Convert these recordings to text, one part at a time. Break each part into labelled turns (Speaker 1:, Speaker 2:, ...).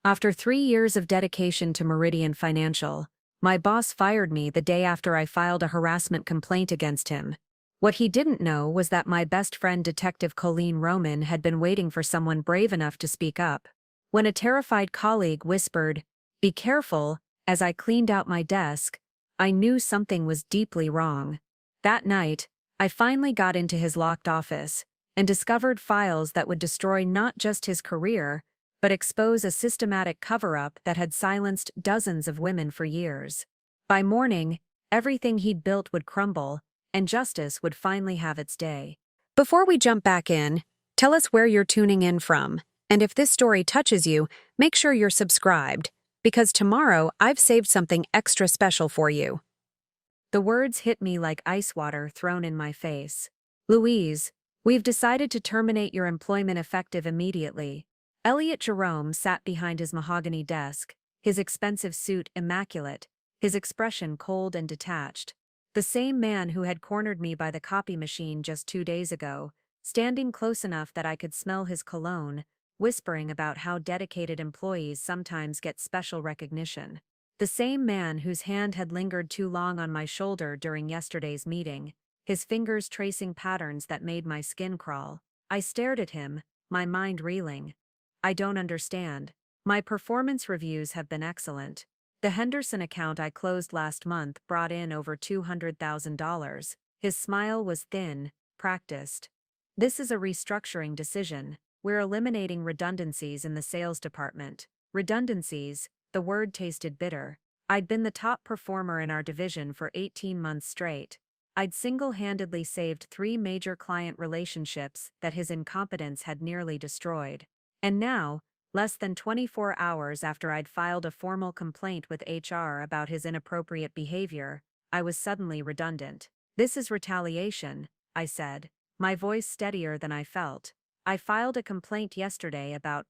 Speaker 1: After 3 years of dedication to Meridian Financial, my boss fired me the day after I filed a harassment complaint against him. What he didn't know was that my best friend Detective Coleen Roman had been waiting for someone brave enough to speak up. When a terrified colleague whispered, "Be careful," as I cleaned out my desk, I knew something was deeply wrong. That night, I finally got into his locked office and discovered files that would destroy not just his career, but expose a systematic cover-up that had silenced dozens of women for years. By morning, everything he'd built would crumble, and justice would finally have its day. Before we jump back in, tell us where you're tuning in from, and if this story touches you, make sure you're subscribed, because tomorrow I've saved something extra special for you. The words hit me like ice water thrown in my face. "Louise, we've decided to terminate your employment effective immediately." Elliot Jerome sat behind his mahogany desk, his expensive suit immaculate, his expression cold and detached. The same man who had cornered me by the copy machine just 2 days ago, standing close enough that I could smell his cologne, whispering about how dedicated employees sometimes get special recognition. The same man whose hand had lingered too long on my shoulder during yesterday's meeting, his fingers tracing patterns that made my skin crawl. I stared at him, my mind reeling. "I don't understand. My performance reviews have been excellent. The Henderson account I closed last month brought in over $200,000. His smile was thin, practiced. "This is a restructuring decision. We're eliminating redundancies in the sales department." Redundancies, the word tasted bitter. I'd been the top performer in our division for 18 months straight. I'd single-handedly saved 3 major client relationships that his incompetence had nearly destroyed. And now, less than 24 hours after I'd filed a formal complaint with HR about his inappropriate behavior, I was suddenly redundant. "This is retaliation," I said, my voice steadier than I felt. "I filed a complaint yesterday about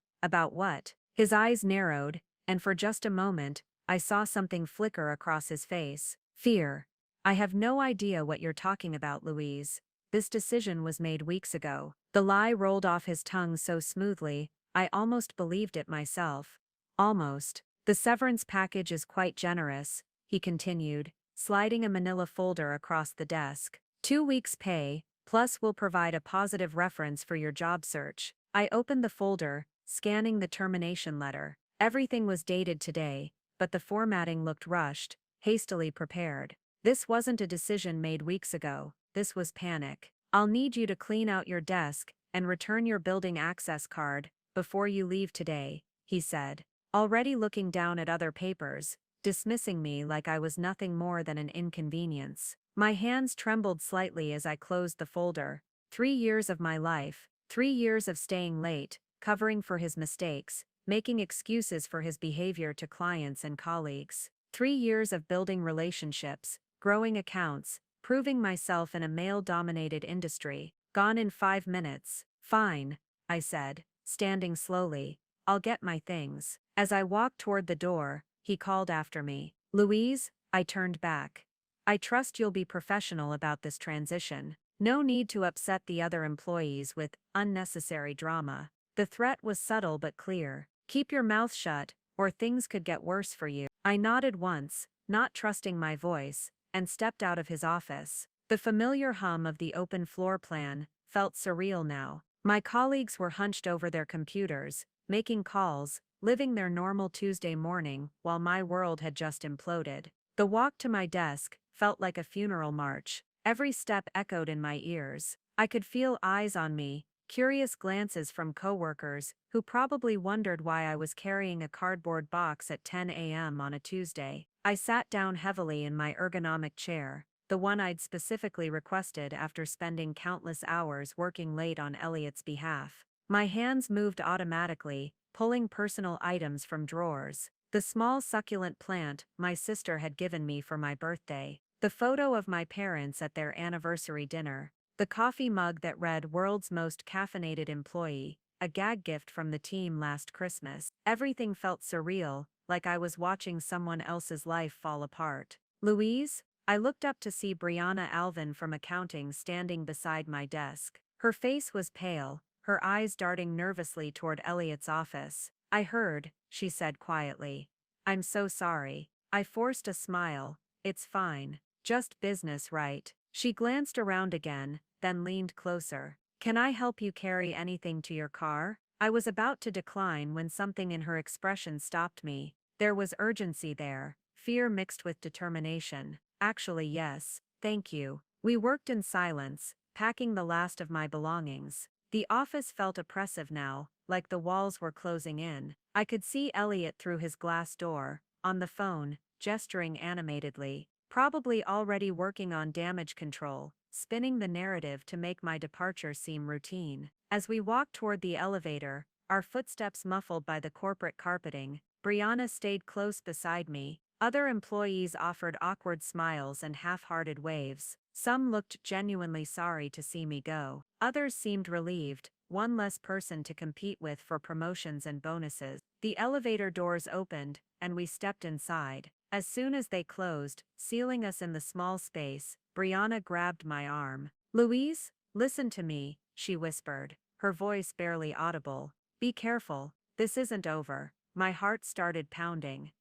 Speaker 1: what?" His eyes narrowed, and for just a moment, I saw something flicker across his face. "Fear." "I have no idea what you're talking about, Louise. This decision was made weeks ago." The lie rolled off his tongue so smoothly, I almost believed it myself. Almost. "The severance package is quite generous," he continued, sliding a manila folder across the desk. 2 weeks' pay, plus we'll provide a positive reference for your job search." I opened the folder, scanning the termination letter. Everything was dated today, but the formatting looked rushed, hastily prepared. This wasn't a decision made weeks ago, this was panic. "I'll need you to clean out your desk and return your building access card before you leave today," he said, already looking down at other papers, dismissing me like I was nothing more than an inconvenience. My hands trembled slightly as I closed the folder. 3 years of my life, 3 years of staying late, covering for his mistakes, making excuses for his behavior to clients and colleagues. 3 years of building relationships, growing accounts, proving myself in a male-dominated industry, gone in 5 minutes. "Fine," I said, standing slowly. "I'll get my things." As I walked toward the door, he called after me. "Louise," I turned back. "I trust you'll be professional about this transition. No need to upset the other employees with unnecessary drama." The threat was subtle but clear. "Keep your mouth shut, or things could get worse for you." I nodded once, not trusting my voice, and stepped out of his office. The familiar hum of the open floor plan felt surreal now. My colleagues were hunched over their computers, making calls, living their normal Tuesday morning while my world had just imploded. The walk to my desk felt like a funeral march. Every step echoed in my ears. I could feel eyes on me, curious glances from coworkers who probably wondered why I was carrying a cardboard box at 10 a.m. on a Tuesday. I sat down heavily in my ergonomic chair, the one I'd specifically requested after spending countless hours working late on Elliot's behalf. My hands moved automatically, pulling personal items from drawers. The small succulent plant my sister had given me for my birthday. The photo of my parents at their anniversary dinner. The coffee mug that read "World's Most Caffeinated Employee," a gag gift from the team last Christmas. Everything felt surreal, like I was watching someone else's life fall apart. "Louise?" I looked up to see Brianna Alvin from accounting standing beside my desk. Her face was pale, her eyes darting nervously toward Elliot's office. I heard, she said quietly. I'm so sorry. I forced a smile. It's fine. Just business, right? She glanced around again, then leaned closer. Can I help you carry anything to your car? I was about to decline when something in her expression stopped me. There was urgency there, fear mixed with determination. Actually, yes, thank you. We worked in silence, packing the last of my belongings. The office felt oppressive now, like the walls were closing in. I could see Elliot through his glass door, on the phone, gesturing animatedly, probably already working on damage control, spinning the narrative to make my departure seem routine. As we walked toward the elevator, our footsteps muffled by the corporate carpeting, Brianna stayed close beside me. Other employees offered awkward smiles and half-hearted waves. Some looked genuinely sorry to see me go. Others seemed relieved, one less person to compete with for promotions and bonuses. The elevator doors opened, and we stepped inside. As soon as they closed, sealing us in the small space, Brianna grabbed my arm. Louise, listen to me, she whispered, her voice barely audible. Be careful, this isn't over. My heart started pounding.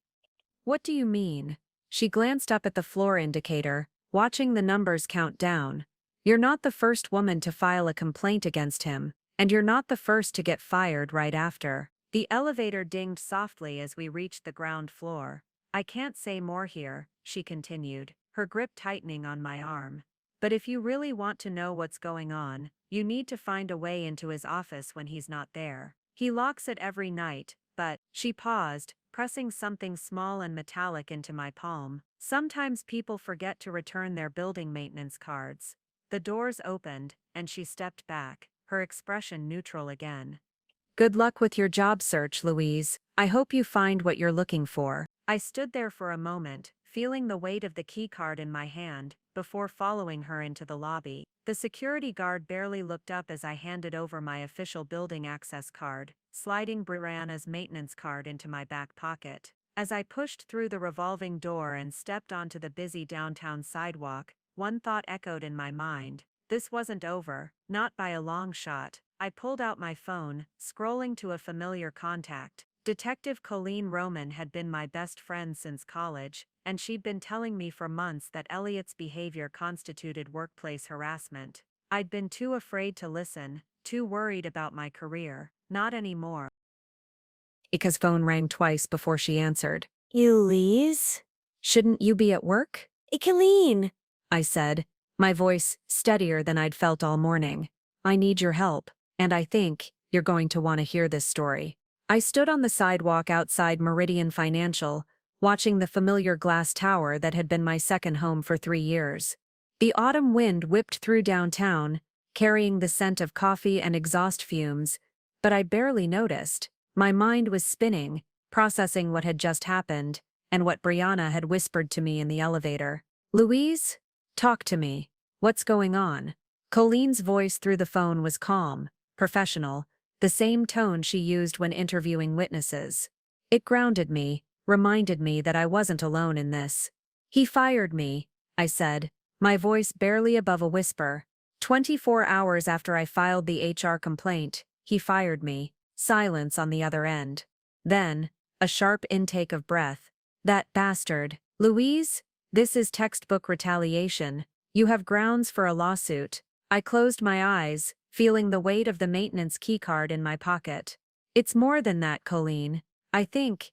Speaker 1: What do you mean? She glanced up at the floor indicator, watching the numbers count down. You're not the first woman to file a complaint against him, and you're not the first to get fired right after. The elevator dinged softly as we reached the ground floor. I can't say more here, she continued, her grip tightening on my arm. But if you really want to know what's going on, you need to find a way into his office when he's not there. He locks it every night, but, she paused, pressing something small and metallic into my palm. Sometimes people forget to return their building maintenance cards. The doors opened, and she stepped back, her expression neutral again. Good luck with your job search, Louise. I hope you find what you're looking for. I stood there for a moment, feeling the weight of the keycard in my hand, before following her into the lobby. The security guard barely looked up as I handed over my official building access card, sliding Brianna's maintenance card into my back pocket. As I pushed through the revolving door and stepped onto the busy downtown sidewalk, one thought echoed in my mind. This wasn't over, not by a long shot. I pulled out my phone, scrolling to a familiar contact. Detective Coleen Roman had been my best friend since college, and she'd been telling me for months that Elliot's behavior constituted workplace harassment. I'd been too afraid to listen, too worried about my career. Not anymore. Ika's phone rang twice before she answered.
Speaker 2: Louise?
Speaker 1: Shouldn't you be at work?
Speaker 2: Coleen.
Speaker 1: I said, my voice steadier than I'd felt all morning. I need your help, and I think you're going to want to hear this story. I stood on the sidewalk outside Meridian Financial, watching the familiar glass tower that had been my second home for 3 years. The autumn wind whipped through downtown, carrying the scent of coffee and exhaust fumes, but I barely noticed. My mind was spinning, processing what had just happened, and what Brianna had whispered to me in the elevator. Louise? Talk to me. What's going on? Colleen's voice through the phone was calm, professional, the same tone she used when interviewing witnesses. It grounded me, reminded me that I wasn't alone in this. He fired me, I said, my voice barely above a whisper. 24 hours after I filed the HR complaint, he fired me. Silence on the other end. Then, a sharp intake of breath. That bastard. Louise? This is textbook retaliation. You have grounds for a lawsuit. I closed my eyes, feeling the weight of the maintenance keycard in my pocket. It's more than that, Coleen. I think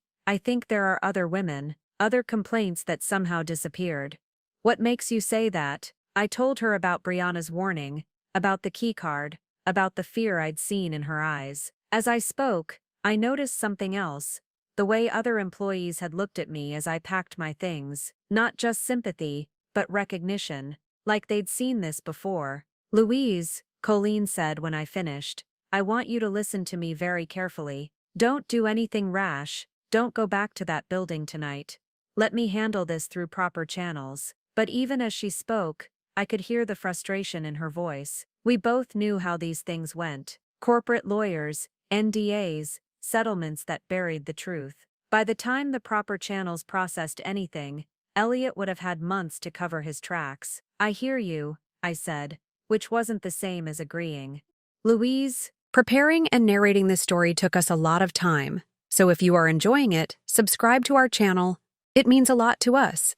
Speaker 1: there are other women, other complaints that somehow disappeared. What makes you say that? I told her about Brianna's warning, about the keycard, about the fear I'd seen in her eyes. As I spoke, I noticed something else, the way other employees had looked at me as I packed my things. Not just sympathy, but recognition, like they'd seen this before. Louise, Coleen said when I finished, I want you to listen to me very carefully. Don't do anything rash, don't go back to that building tonight. Let me handle this through proper channels. But even as she spoke, I could hear the frustration in her voice. We both knew how these things went. Corporate lawyers, NDAs, settlements that buried the truth. By the time the proper channels processed anything, Elliot would have had months to cover his tracks. I hear you, I said, which wasn't the same as agreeing. Louise, preparing and narrating this story took us a lot of time. So if you are enjoying it, subscribe to our channel. It means a lot to us.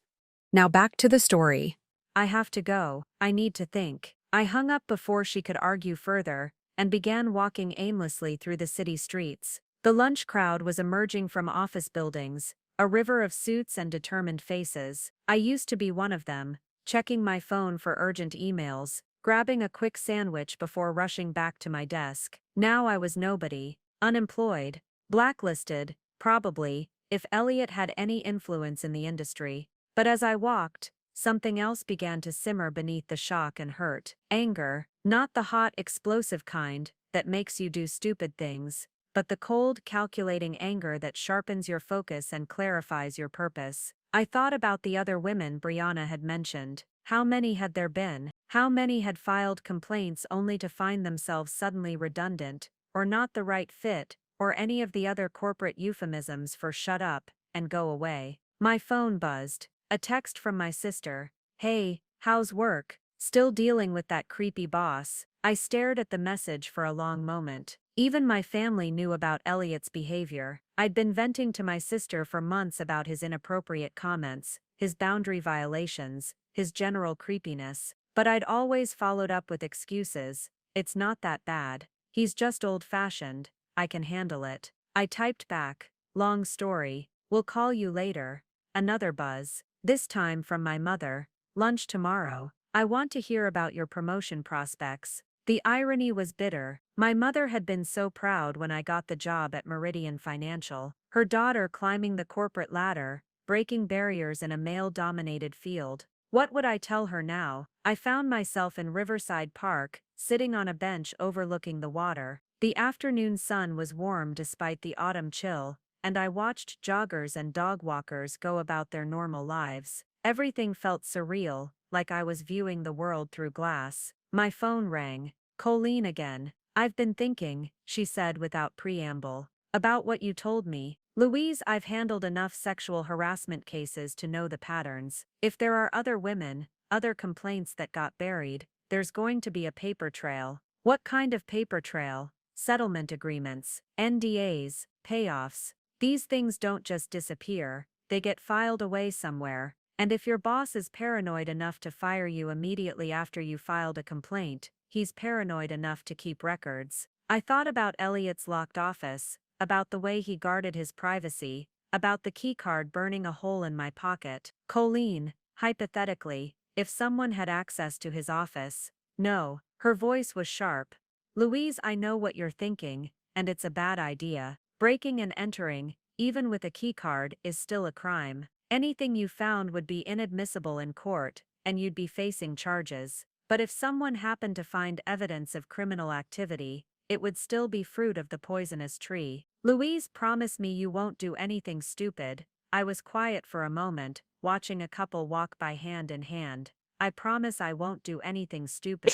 Speaker 1: Now back to the story. I have to go. I need to think. I hung up before she could argue further and began walking aimlessly through the city streets. The lunch crowd was emerging from office buildings, a river of suits and determined faces. I used to be one of them, checking my phone for urgent emails, grabbing a quick sandwich before rushing back to my desk. Now I was nobody, unemployed, blacklisted, probably, if Elliot had any influence in the industry. But as I walked, something else began to simmer beneath the shock and hurt. Anger, not the hot, explosive kind that makes you do stupid things, but the cold, calculating anger that sharpens your focus and clarifies your purpose. I thought about the other women Brianna had mentioned. How many had there been? How many had filed complaints only to find themselves suddenly redundant, or not the right fit, or any of the other corporate euphemisms for shut up and go away? My phone buzzed. A text from my sister. Hey, how's work? Still dealing with that creepy boss? I stared at the message for a long moment. Even my family knew about Elliot's behavior. I'd been venting to my sister for months about his inappropriate comments, his boundary violations, his general creepiness. But I'd always followed up with excuses. It's not that bad. He's just old-fashioned. I can handle it. I typed back. Long story. We'll call you later. Another buzz. This time from my mother. Lunch tomorrow. I want to hear about your promotion prospects. The irony was bitter. My mother had been so proud when I got the job at Meridian Financial. Her daughter climbing the corporate ladder, breaking barriers in a male-dominated field. What would I tell her now? I found myself in Riverside Park, sitting on a bench overlooking the water. The afternoon sun was warm despite the autumn chill, and I watched joggers and dog walkers go about their normal lives. Everything felt surreal, like I was viewing the world through glass. My phone rang. Coleen again. I've been thinking, she said without preamble, about what you told me. Louise, I've handled enough sexual harassment cases to know the patterns. If there are other women, other complaints that got buried, there's going to be a paper trail. What kind of paper trail? Settlement agreements, NDAs, payoffs. These things don't just disappear, they get filed away somewhere, and if your boss is paranoid enough to fire you immediately after you filed a complaint, he's paranoid enough to keep records. I thought about Elliot's locked office, about the way he guarded his privacy, about the keycard burning a hole in my pocket. Coleen, hypothetically, if someone had access to his office. No, her voice was sharp. Louise, I know what you're thinking, and it's a bad idea. Breaking and entering, even with a keycard, is still a crime. Anything you found would be inadmissible in court, and you'd be facing charges. But if someone happened to find evidence of criminal activity, it would still be fruit of the poisonous tree. Louise, promise me you won't do anything stupid. I was quiet for a moment, watching a couple walk by hand in hand. I promise I won't do anything stupid.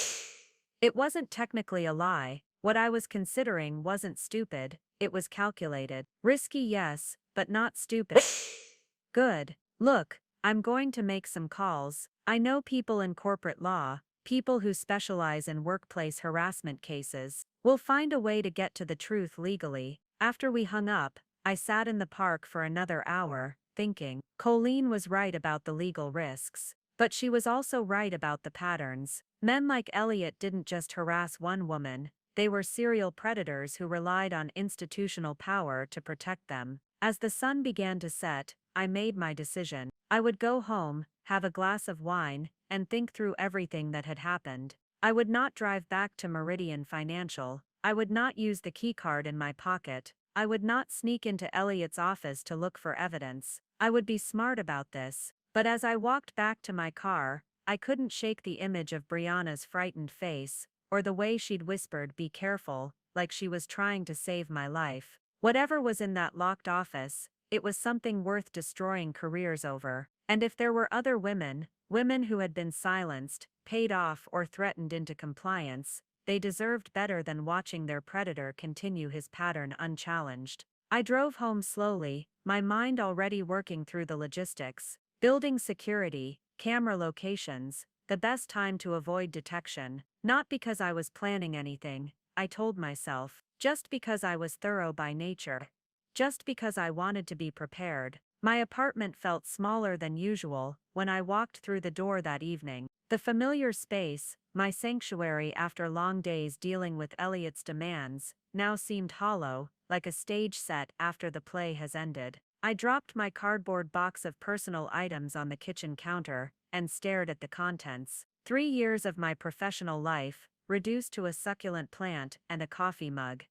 Speaker 1: It wasn't technically a lie. What I was considering wasn't stupid, it was calculated. Risky, yes, but not stupid. Good. Look, I'm going to make some calls. I know people in corporate law, people who specialize in workplace harassment cases. We'll find a way to get to the truth legally. After we hung up, I sat in the park for another hour, thinking. Coleen was right about the legal risks. But she was also right about the patterns. Men like Elliot didn't just harass one woman, they were serial predators who relied on institutional power to protect them. As the sun began to set, I made my decision. I would go home, have a glass of wine, and think through everything that had happened. I would not drive back to Meridian Financial. I would not use the keycard in my pocket. I would not sneak into Elliot's office to look for evidence. I would be smart about this. But as I walked back to my car, I couldn't shake the image of Brianna's frightened face, or the way she'd whispered, "Be careful," like she was trying to save my life. Whatever was in that locked office, it was something worth destroying careers over. And if there were other women, women who had been silenced, paid off, or threatened into compliance, they deserved better than watching their predator continue his pattern unchallenged. I drove home slowly, my mind already working through the logistics. Building security, camera locations, the best time to avoid detection, not because I was planning anything, I told myself, just because I was thorough by nature. just because I wanted to be prepared. My apartment felt smaller than usual when I walked through the door that evening. The familiar space, my sanctuary after long days dealing with Elliot's demands, now seemed hollow, like a stage set after the play has ended. I dropped my cardboard box of personal items on the kitchen counter and stared at the contents. 3 years of my professional life, reduced to a succulent plant and a coffee mug.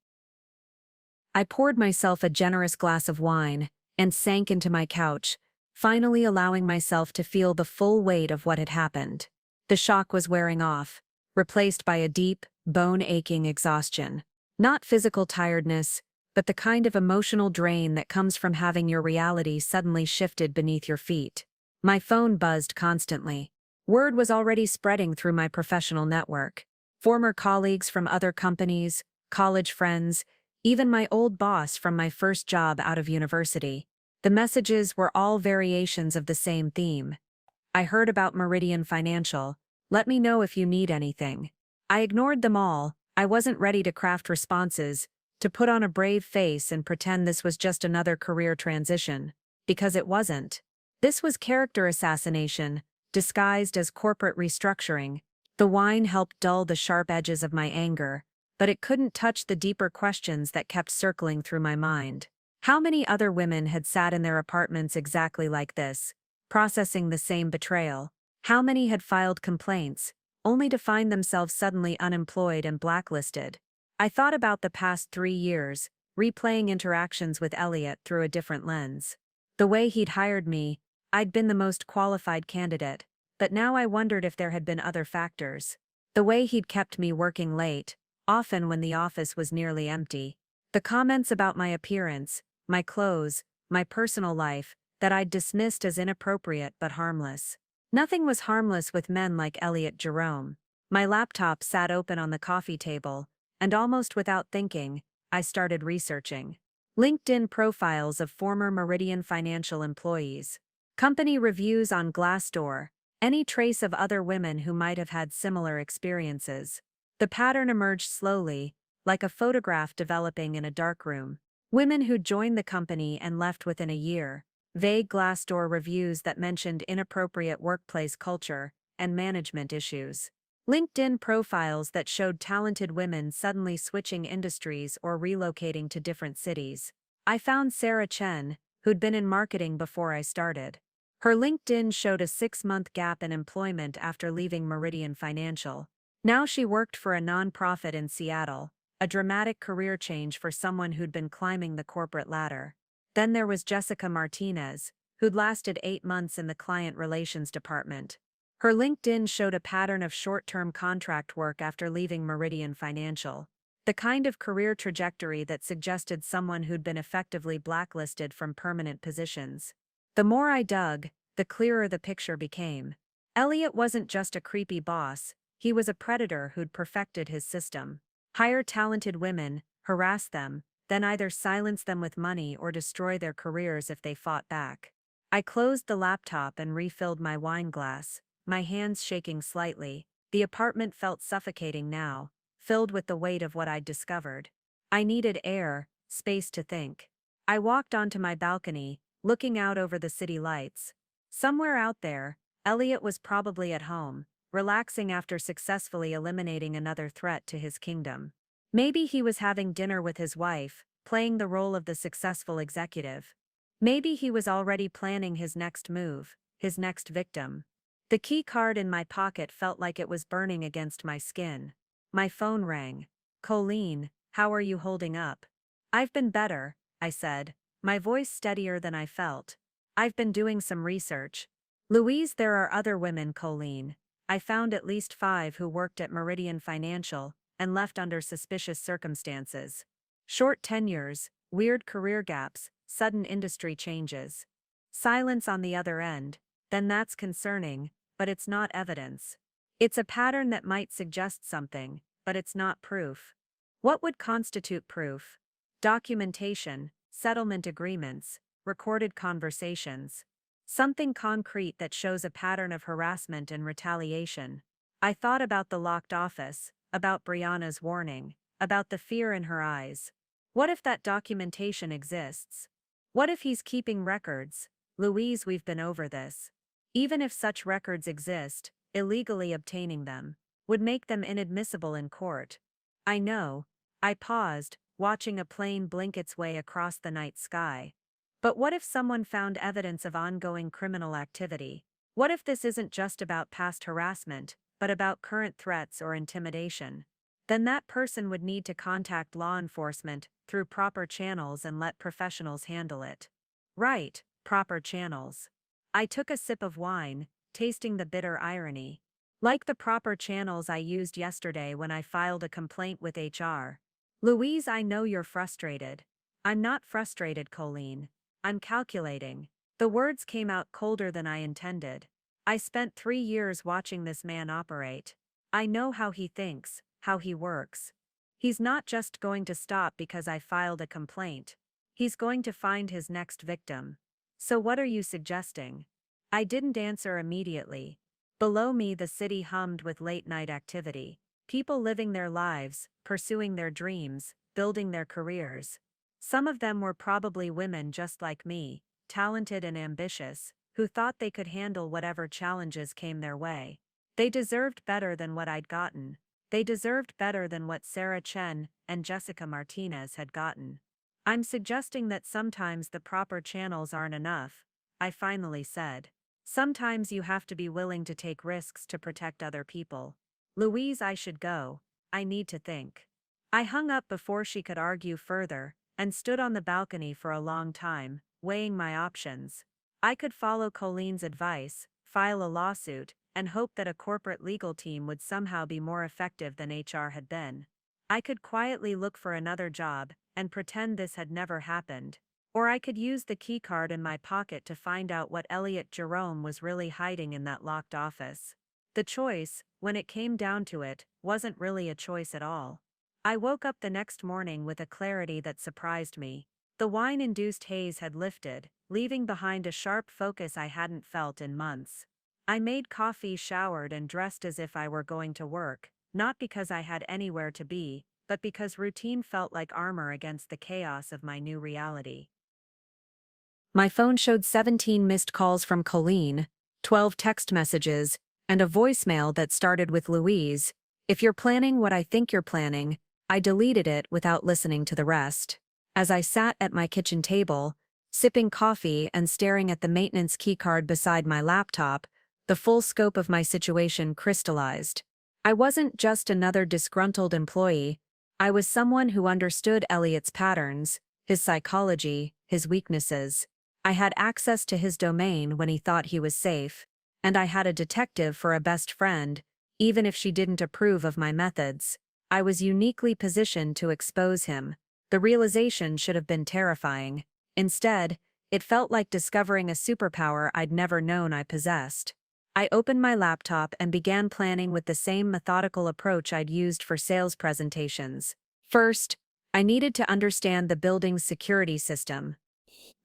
Speaker 1: I poured myself a generous glass of wine and sank into my couch, finally allowing myself to feel the full weight of what had happened. The shock was wearing off, replaced by a deep, bone-aching exhaustion. Not physical tiredness, but the kind of emotional drain that comes from having your reality suddenly shifted beneath your feet. My phone buzzed constantly. Word was already spreading through my professional network. Former colleagues from other companies, college friends, even my old boss from my first job out of university. The messages were all variations of the same theme. I heard about Meridian Financial. Let me know if you need anything. I ignored them all. I wasn't ready to craft responses, to put on a brave face and pretend this was just another career transition. Because it wasn't. This was character assassination, disguised as corporate restructuring. The wine helped dull the sharp edges of my anger, but it couldn't touch the deeper questions that kept circling through my mind. How many other women had sat in their apartments exactly like this, processing the same betrayal? How many had filed complaints, only to find themselves suddenly unemployed and blacklisted? I thought about the past 3 years, replaying interactions with Elliot through a different lens. The way he'd hired me, I'd been the most qualified candidate, but now I wondered if there had been other factors. The way he'd kept me working late, often when the office was nearly empty. The comments about my appearance, my clothes, my personal life, that I'd dismissed as inappropriate but harmless. Nothing was harmless with men like Elliot Jerome. My laptop sat open on the coffee table, and almost without thinking, I started researching. LinkedIn profiles of former Meridian Financial employees. Company reviews on Glassdoor. Any trace of other women who might have had similar experiences. The pattern emerged slowly, like a photograph developing in a darkroom. Women who joined the company and left within a year. Vague Glassdoor reviews that mentioned inappropriate workplace culture and management issues. LinkedIn profiles that showed talented women suddenly switching industries or relocating to different cities. I found Sarah Chen, who'd been in marketing before I started. Her LinkedIn showed a 6-month gap in employment after leaving Meridian Financial. Now she worked for a nonprofit in Seattle, a dramatic career change for someone who'd been climbing the corporate ladder. Then there was Jessica Martinez, who'd lasted 8 months in the client relations department. Her LinkedIn showed a pattern of short-term contract work after leaving Meridian Financial, the kind of career trajectory that suggested someone who'd been effectively blacklisted from permanent positions. The more I dug, the clearer the picture became. Elliot wasn't just a creepy boss, he was a predator who'd perfected his system. Hire talented women, harass them, then either silence them with money or destroy their careers if they fought back. I closed the laptop and refilled my wine glass, my hands shaking slightly. The apartment felt suffocating now, filled with the weight of what I'd discovered. I needed air, space to think. I walked onto my balcony, looking out over the city lights. Somewhere out there, Elliot was probably at home, relaxing after successfully eliminating another threat to his kingdom. Maybe he was having dinner with his wife, playing the role of the successful executive. Maybe he was already planning his next move, his next victim. The key card in my pocket felt like it was burning against my skin. My phone rang. "Coleen, how are you holding up?" "I've been better," I said, my voice steadier than I felt. "I've been doing some research. Louise, there are other women, Coleen. I found at least 5 who worked at Meridian Financial and left under suspicious circumstances. Short tenures, weird career gaps, sudden industry changes. Silence on the other end. Then that's concerning, but it's not evidence. It's a pattern that might suggest something, but it's not proof. What would constitute proof? Documentation, settlement agreements, recorded conversations. Something concrete that shows a pattern of harassment and retaliation. I thought about the locked office, about Brianna's warning, about the fear in her eyes. What if that documentation exists? What if he's keeping records? Louise, we've been over this. Even if such records exist, illegally obtaining them would make them inadmissible in court. I know. I paused, watching a plane blink its way across the night sky. But what if someone found evidence of ongoing criminal activity? What if this isn't just about past harassment, but about current threats or intimidation? Then that person would need to contact law enforcement through proper channels and let professionals handle it. Right, proper channels. I took a sip of wine, tasting the bitter irony. Like the proper channels I used yesterday when I filed a complaint with HR. Louise, I know you're frustrated. I'm not frustrated, Coleen. I'm calculating. The words came out colder than I intended. I spent 3 years watching this man operate. I know how he thinks, how he works. He's not just going to stop because I filed a complaint. He's going to find his next victim. So what are you suggesting? I didn't answer immediately. Below me, the city hummed with late-night activity. People living their lives, pursuing their dreams, building their careers. Some of them were probably women just like me, talented and ambitious, who thought they could handle whatever challenges came their way. They deserved better than what I'd gotten. They deserved better than what Sarah Chen and Jessica Martinez had gotten. I'm suggesting that sometimes the proper channels aren't enough, I finally said. Sometimes you have to be willing to take risks to protect other people. Louise, I should go. I need to think. I hung up before she could argue further, and stood on the balcony for a long time, weighing my options. I could follow Coleen's advice, file a lawsuit, and hope that a corporate legal team would somehow be more effective than HR had been. I could quietly look for another job, and pretend this had never happened. Or I could use the keycard in my pocket to find out what Elliot Jerome was really hiding in that locked office. The choice, when it came down to it, wasn't really a choice at all. I woke up the next morning with a clarity that surprised me. The wine-induced haze had lifted, leaving behind a sharp focus I hadn't felt in months. I made coffee, showered, and dressed as if I were going to work, not because I had anywhere to be, but because routine felt like armor against the chaos of my new reality. My phone showed 17 missed calls from Coleen, 12 text messages, and a voicemail that started with Louise. If you're planning what I think you're planning, I deleted it without listening to the rest. As I sat at my kitchen table, sipping coffee and staring at the maintenance keycard beside my laptop, the full scope of my situation crystallized. I wasn't just another disgruntled employee. I was someone who understood Elliot's patterns, his psychology, his weaknesses. I had access to his domain when he thought he was safe, and I had a detective for a best friend, even if she didn't approve of my methods. I was uniquely positioned to expose him. The realization should have been terrifying. Instead, it felt like discovering a superpower I'd never known I possessed. I opened my laptop and began planning with the same methodical approach I'd used for sales presentations. First, I needed to understand the building's security system.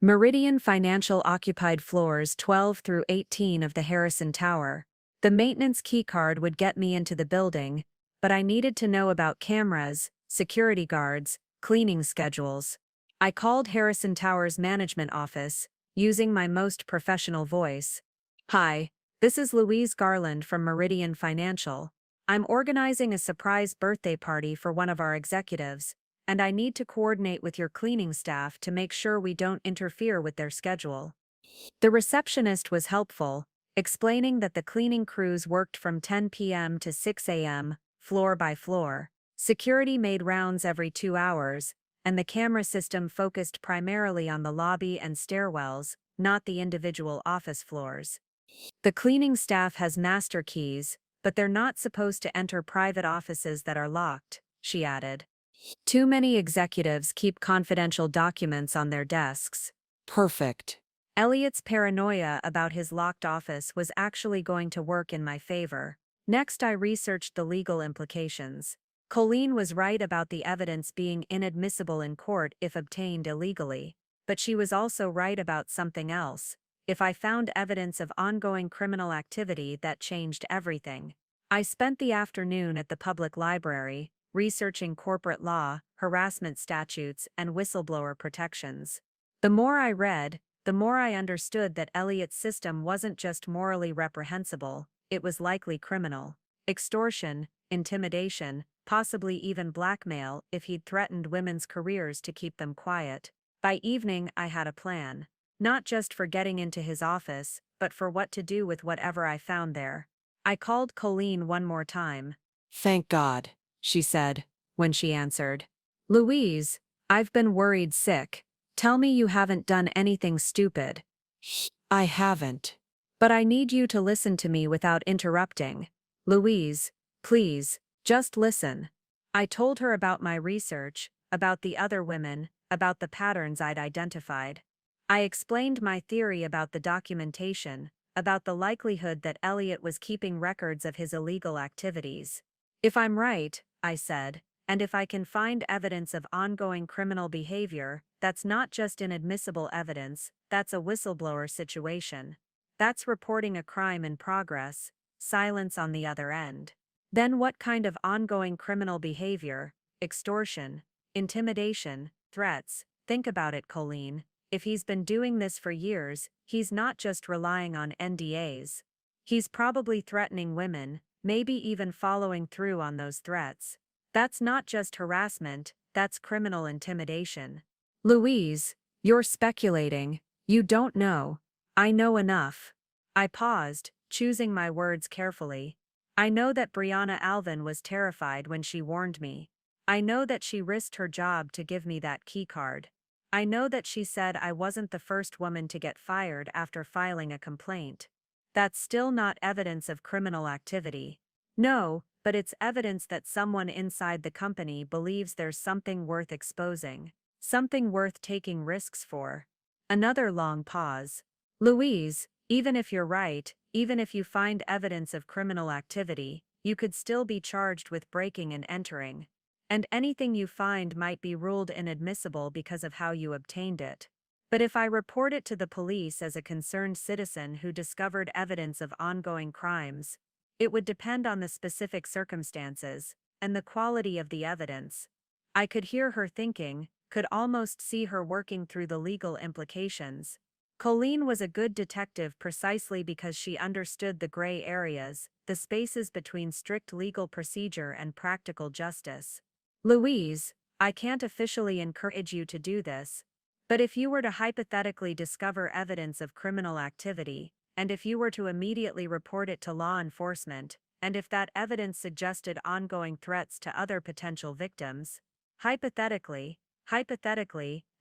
Speaker 1: Meridian Financial occupied floors 12 through 18 of the Harrison Tower. The maintenance keycard would get me into the building, but I needed to know about cameras, security guards, cleaning schedules. I called Harrison Tower's management office, using my most professional voice. Hi, this is Louise Garland from Meridian Financial. I'm organizing a surprise birthday party for one of our executives, and I need to coordinate with your cleaning staff to make sure we don't interfere with their schedule. The receptionist was helpful, explaining that the cleaning crews worked from 10 p.m. to 6 a.m., floor by floor. Security made rounds every 2 hours, and the camera system focused primarily on the lobby and stairwells, not the individual office floors. The cleaning staff has master keys, but they're not supposed to enter private offices that are locked, she added. Too many executives keep confidential documents on their desks.
Speaker 3: Perfect.
Speaker 1: Elliot's paranoia about his locked office was actually going to work in my favor. Next, I researched the legal implications. Coleen was right about the evidence being inadmissible in court if obtained illegally, but she was also right about something else. If I found evidence of ongoing criminal activity, that changed everything. I spent the afternoon at the public library, researching corporate law, harassment statutes, and whistleblower protections. The more I read, the more I understood that Elliot's system wasn't just morally reprehensible, it was likely criminal. Extortion, intimidation, possibly even blackmail if he'd threatened women's careers to keep them quiet. By evening, I had a plan. Not just for getting into his office, but for what to do with whatever I found there. I called Coleen one more time.
Speaker 2: Thank God,
Speaker 1: She said, when she answered. Louise, I've been worried sick. Tell me you haven't done anything stupid.
Speaker 2: I haven't.
Speaker 1: But I need you to listen to me without interrupting. Louise, please, just listen. I told her about my research, about the other women, about the patterns I'd identified. I explained my theory about the documentation, about the likelihood that Elliot was keeping records of his illegal activities. If I'm right, I said, and if I can find evidence of ongoing criminal behavior, that's not just inadmissible evidence, that's a whistleblower situation. That's reporting a crime in progress, silence on the other end. Then what kind of ongoing criminal behavior, extortion, intimidation, threats? Think about it, Coleen. If he's been doing this for years, he's not just relying on NDAs. He's probably threatening women, maybe even following through on those threats. That's not just harassment, that's criminal intimidation. Louise, you're speculating. You don't know. I know enough. I paused, choosing my words carefully. I know that Brianna Alvin was terrified when she warned me. I know that she risked her job to give me that keycard. I know that she said I wasn't the first woman to get fired after filing a complaint. That's still not evidence of criminal activity. No, but it's evidence that someone inside the company believes there's something worth exposing, something worth taking risks for. Another long pause. Louise, even if you're right, even if you find evidence of criminal activity, you could still be charged with breaking and entering. And anything you find might be ruled inadmissible because of how you obtained it. But if I report it to the police as a concerned citizen who discovered evidence of ongoing crimes, it would depend on the specific circumstances and the quality of the evidence. I could hear her thinking, could almost see her working through the legal implications. Coleen was a good detective precisely because she understood the gray areas, the spaces between strict legal procedure and practical justice. Louise, I can't officially encourage you to do this, but if you were to hypothetically discover evidence of criminal activity, and if you were to immediately report it to law enforcement, and if that evidence suggested ongoing threats to other potential victims, hypothetically,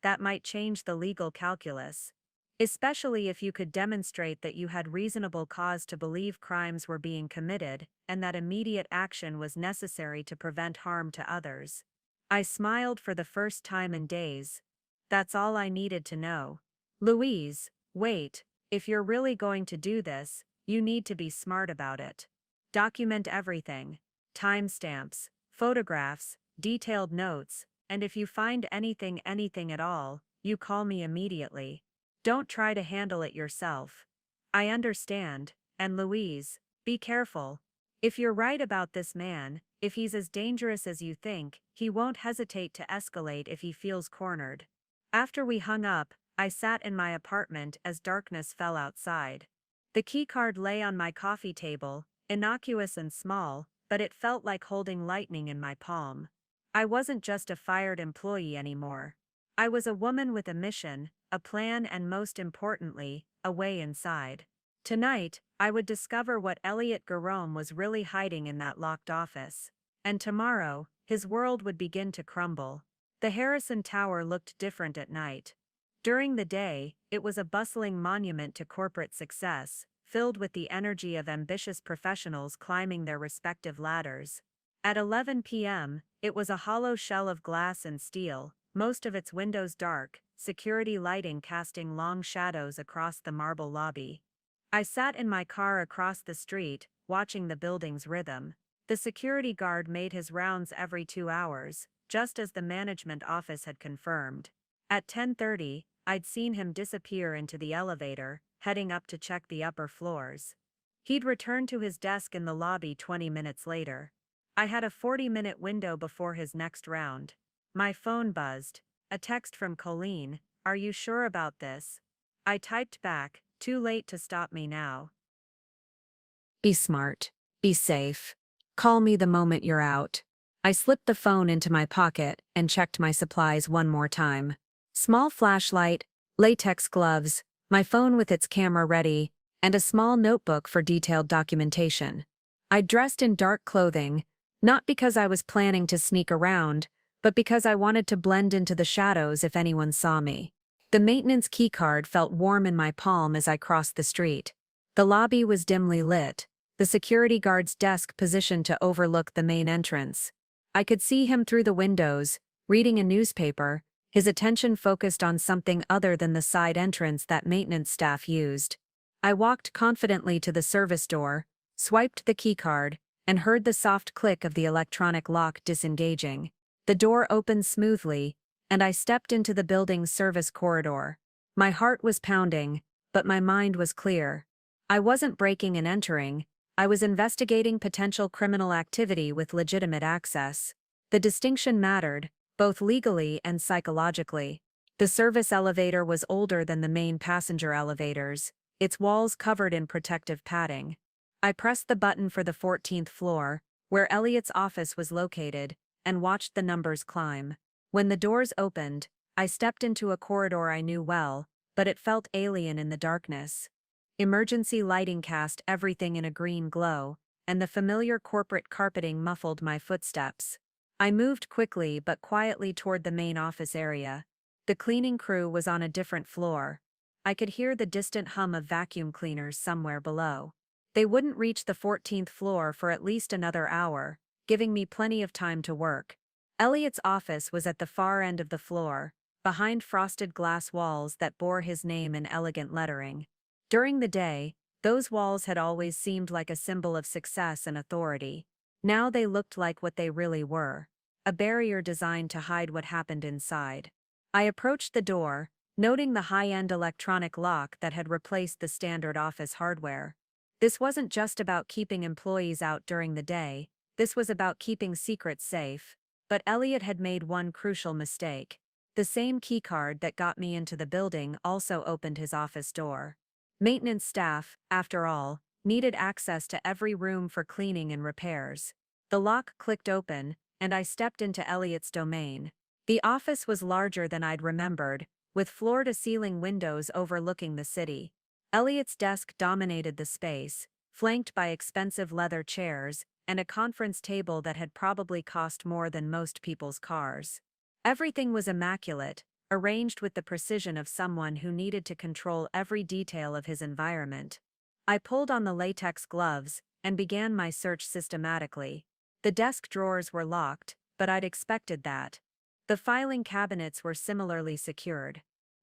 Speaker 1: that might change the legal calculus. Especially if you could demonstrate that you had reasonable cause to believe crimes were being committed, and that immediate action was necessary to prevent harm to others. I smiled for the first time in days. That's all I needed to know. Louise, wait, if you're really going to do this, you need to be smart about it. Document everything. Timestamps, photographs, detailed notes, and if you find anything at all, you call me immediately. Don't try to handle it yourself. I understand, and Louise, be careful. If you're right about this man, if he's as dangerous as you think, he won't hesitate to escalate if he feels cornered. After we hung up, I sat in my apartment as darkness fell outside. The keycard lay on my coffee table, innocuous and small, but it felt like holding lightning in my palm. I wasn't just a fired employee anymore. I was a woman with a mission, a plan, and most importantly, a way inside. Tonight, I would discover what Elliot Jerome was really hiding in that locked office. And tomorrow, his world would begin to crumble. The Harrison Tower looked different at night. During the day, it was a bustling monument to corporate success, filled with the energy of ambitious professionals climbing their respective ladders. At 11 p.m., it was a hollow shell of glass and steel, most of its windows dark, security lighting casting long shadows across the marble lobby. I sat in my car across the street, watching the building's rhythm. The security guard made his rounds every 2 hours, just as the management office had confirmed. At 10:30, I'd seen him disappear into the elevator, heading up to check the upper floors. He'd return to his desk in the lobby 20 minutes later. I had a 40-minute window before his next round. My phone buzzed. A text from Coleen, "Are you sure about this?" I typed back, "Too late to stop me now." Be smart. Be safe. Call me the moment you're out. I slipped the phone into my pocket and checked my supplies one more time. Small flashlight, latex gloves, my phone with its camera ready, and a small notebook for detailed documentation. I dressed in dark clothing, not because I was planning to sneak around, but because I wanted to blend into the shadows if anyone saw me. The maintenance keycard felt warm in my palm as I crossed the street. The lobby was dimly lit, the security guard's desk positioned to overlook the main entrance. I could see him through the windows, reading a newspaper, his attention focused on something other than the side entrance that maintenance staff used. I walked confidently to the service door, swiped the keycard, and heard the soft click of the electronic lock disengaging. The door opened smoothly, and I stepped into the building's service corridor. My heart was pounding, but my mind was clear. I wasn't breaking and entering, I was investigating potential criminal activity with legitimate access. The distinction mattered, both legally and psychologically. The service elevator was older than the main passenger elevators, its walls covered in protective padding. I pressed the button for the 14th floor, where Elliot's office was located, and watched the numbers climb. When the doors opened, I stepped into a corridor I knew well, but it felt alien in the darkness. Emergency lighting cast everything in a green glow, and the familiar corporate carpeting muffled my footsteps. I moved quickly but quietly toward the main office area. The cleaning crew was on a different floor. I could hear the distant hum of vacuum cleaners somewhere below. They wouldn't reach the 14th floor for at least another hour, giving me plenty of time to work. Elliot's office was at the far end of the floor, behind frosted glass walls that bore his name in elegant lettering. During the day, those walls had always seemed like a symbol of success and authority. Now they looked like what they really were, a barrier designed to hide what happened inside. I approached the door, noting the high-end electronic lock that had replaced the standard office hardware. This wasn't just about keeping employees out during the day, this was about keeping secrets safe. But Elliot had made one crucial mistake. The same keycard that got me into the building also opened his office door. Maintenance staff, after all, needed access to every room for cleaning and repairs. The lock clicked open, and I stepped into Elliot's domain. The office was larger than I'd remembered, with floor-to-ceiling windows overlooking the city. Elliot's desk dominated the space, flanked by expensive leather chairs, and a conference table that had probably cost more than most people's cars. Everything was immaculate, arranged with the precision of someone who needed to control every detail of his environment. I pulled on the latex gloves and began my search systematically. The desk drawers were locked, but I'd expected that. The filing cabinets were similarly secured.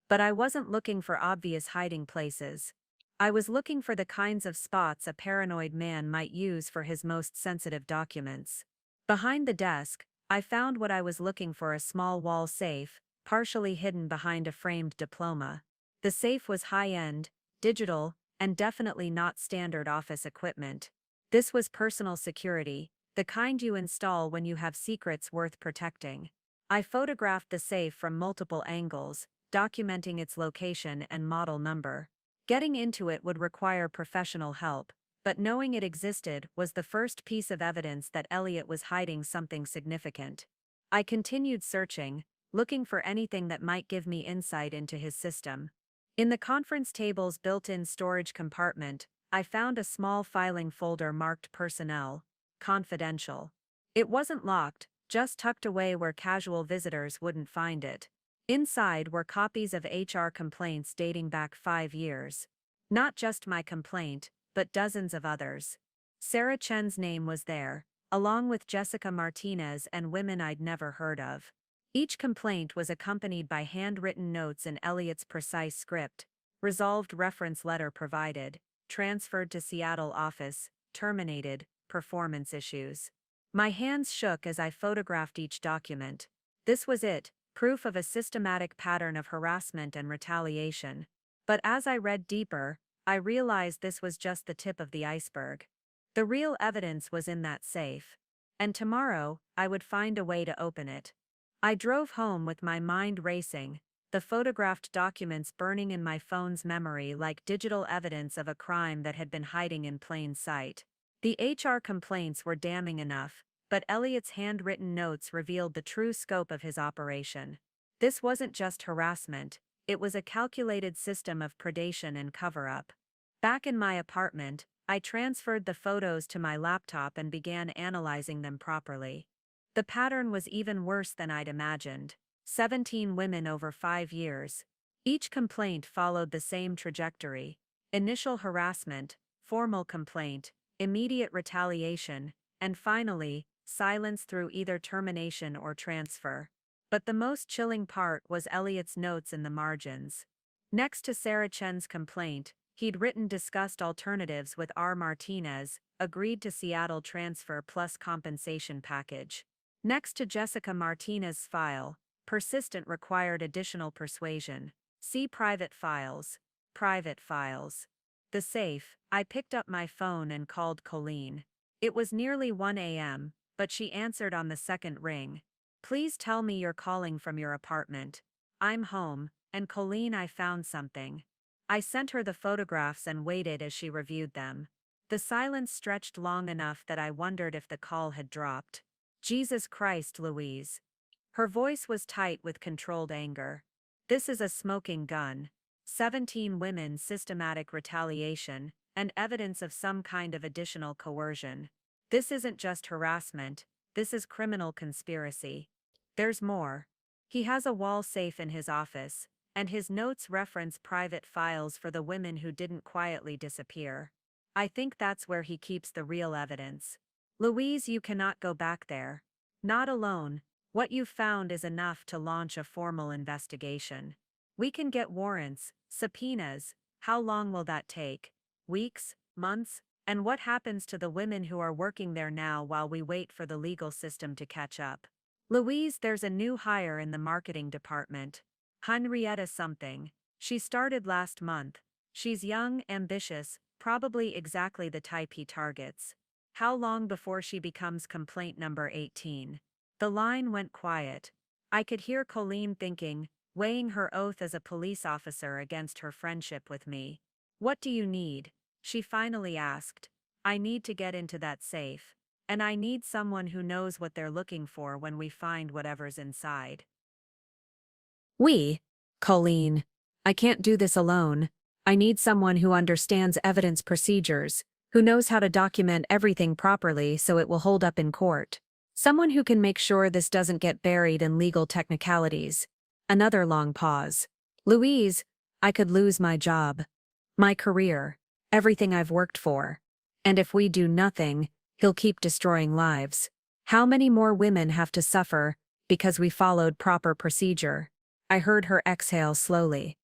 Speaker 1: But I wasn't looking for obvious hiding places. I was looking for the kinds of spots a paranoid man might use for his most sensitive documents. Behind the desk, I found what I was looking for: a small wall safe, partially hidden behind a framed diploma. The safe was high-end, digital, and definitely not standard office equipment. This was personal security, the kind you install when you have secrets worth protecting. I photographed the safe from multiple angles, documenting its location and model number. Getting into it would require professional help, but knowing it existed was the first piece of evidence that Elliot was hiding something significant. I continued searching, looking for anything that might give me insight into his system. In the conference table's built-in storage compartment, I found a small filing folder marked Personnel, Confidential. It wasn't locked, just tucked away where casual visitors wouldn't find it. Inside were copies of HR complaints dating back 5 years. Not just my complaint, but dozens of others. Sarah Chen's name was there, along with Jessica Martinez and women I'd never heard of. Each complaint was accompanied by handwritten notes in Elliot's precise script: resolved, reference letter provided, transferred to Seattle office, terminated, performance issues. My hands shook as I photographed each document. This was it, proof of a systematic pattern of harassment and retaliation. But as I read deeper, I realized this was just the tip of the iceberg. The real evidence was in that safe. and tomorrow, I would find a way to open it. I drove home with my mind racing, the photographed documents burning in my phone's memory like digital evidence of a crime that had been hiding in plain sight. The HR complaints were damning enough, but Elliot's handwritten notes revealed the true scope of his operation. This wasn't just harassment, it was a calculated system of predation and cover-up. Back in my apartment, I transferred the photos to my laptop and began analyzing them properly. The pattern was even worse than I'd imagined. 17 women over 5 years. Each complaint followed the same trajectory: initial harassment, formal complaint, immediate retaliation, and finally, silence through either termination or transfer. But the most chilling part was Elliot's notes in the margins. Next to Sarah Chen's complaint, he'd written discussed alternatives with R. Martinez, agreed to Seattle transfer plus compensation package. Next to Jessica Martinez's file, persistent required additional persuasion. See private files. Private files. The safe. I picked up my phone and called Coleen. It was nearly 1 a.m., but she answered on the second ring. Please tell me you're calling from your apartment. I'm home, and Coleen, I found something. I sent her the photographs and waited as she reviewed them. The silence stretched long enough that I wondered if the call had dropped. Jesus Christ, Louise. Her voice was tight with controlled anger. This is a smoking gun. 17 women, systematic retaliation, and evidence of some kind of additional coercion. This isn't just harassment, this is criminal conspiracy. There's more. He has a wall safe in his office, and his notes reference private files for the women who didn't quietly disappear. I think that's where he keeps the real evidence. Louise, you cannot go back there. Not alone. What you've found is enough to launch a formal investigation. We can get warrants, subpoenas. How long will that take? Weeks? Months? And what happens to the women who are working there now while we wait for the legal system to catch up? Louise, there's a new hire in the marketing department. Henrietta something. She started last month. She's young, ambitious, probably exactly the type he targets. How long before she becomes complaint number 18? The line went quiet. I could hear Coleen thinking, weighing her oath as a police officer against her friendship with me. What do you need? She finally asked. I need to get into that safe. And I need someone who knows what they're looking for when we find whatever's inside. Coleen. I can't do this alone. I need someone who understands evidence procedures, who knows how to document everything properly so it will hold up in court. Someone who can make sure this doesn't get buried in legal technicalities. Another long pause. Louise, I could lose my job. My career. Everything I've worked for. And if we do nothing, he'll keep destroying lives. How many more women have to suffer because we followed proper procedure? I heard her exhale slowly.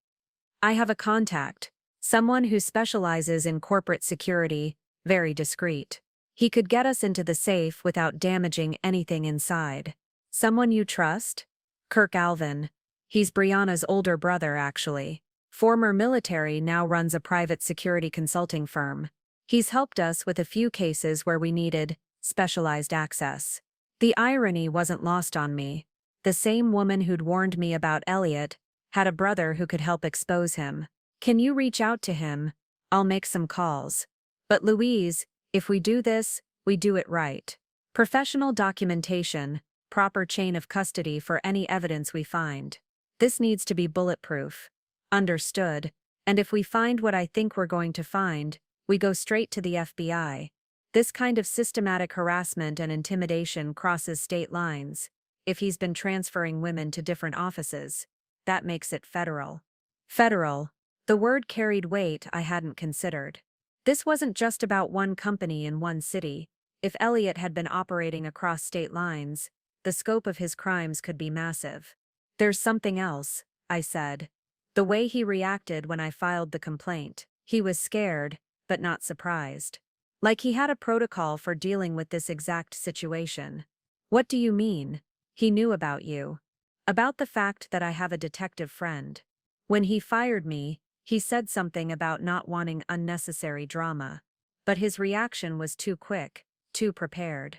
Speaker 1: I have a contact. Someone who specializes in corporate security, very discreet. He could get us into the safe without damaging anything inside. Someone you trust? Kirk Alvin. He's Brianna's older brother, actually. Former military, now runs a private security consulting firm. He's helped us with a few cases where we needed specialized access. The irony wasn't lost on me. The same woman who'd warned me about Elliot had a brother who could help expose him. Can you reach out to him? I'll make some calls. But Louise, if we do this, we do it right. Professional documentation, proper chain of custody for any evidence we find. This needs to be bulletproof. Understood. And if we find what I think we're going to find, we go straight to the FBI. This kind of systematic harassment and intimidation crosses state lines. If he's been transferring women to different offices, that makes it federal. Federal. The word carried weight I hadn't considered. This wasn't just about one company in one city. If Elliot had been operating across state lines, the scope of his crimes could be massive. There's something else, I said. The way he reacted when I filed the complaint. He was scared, but not surprised. Like he had a protocol for dealing with this exact situation. What do you mean? He knew about you. About the fact that I have a detective friend. When he fired me, he said something about not wanting unnecessary drama. But his reaction was too quick, too prepared.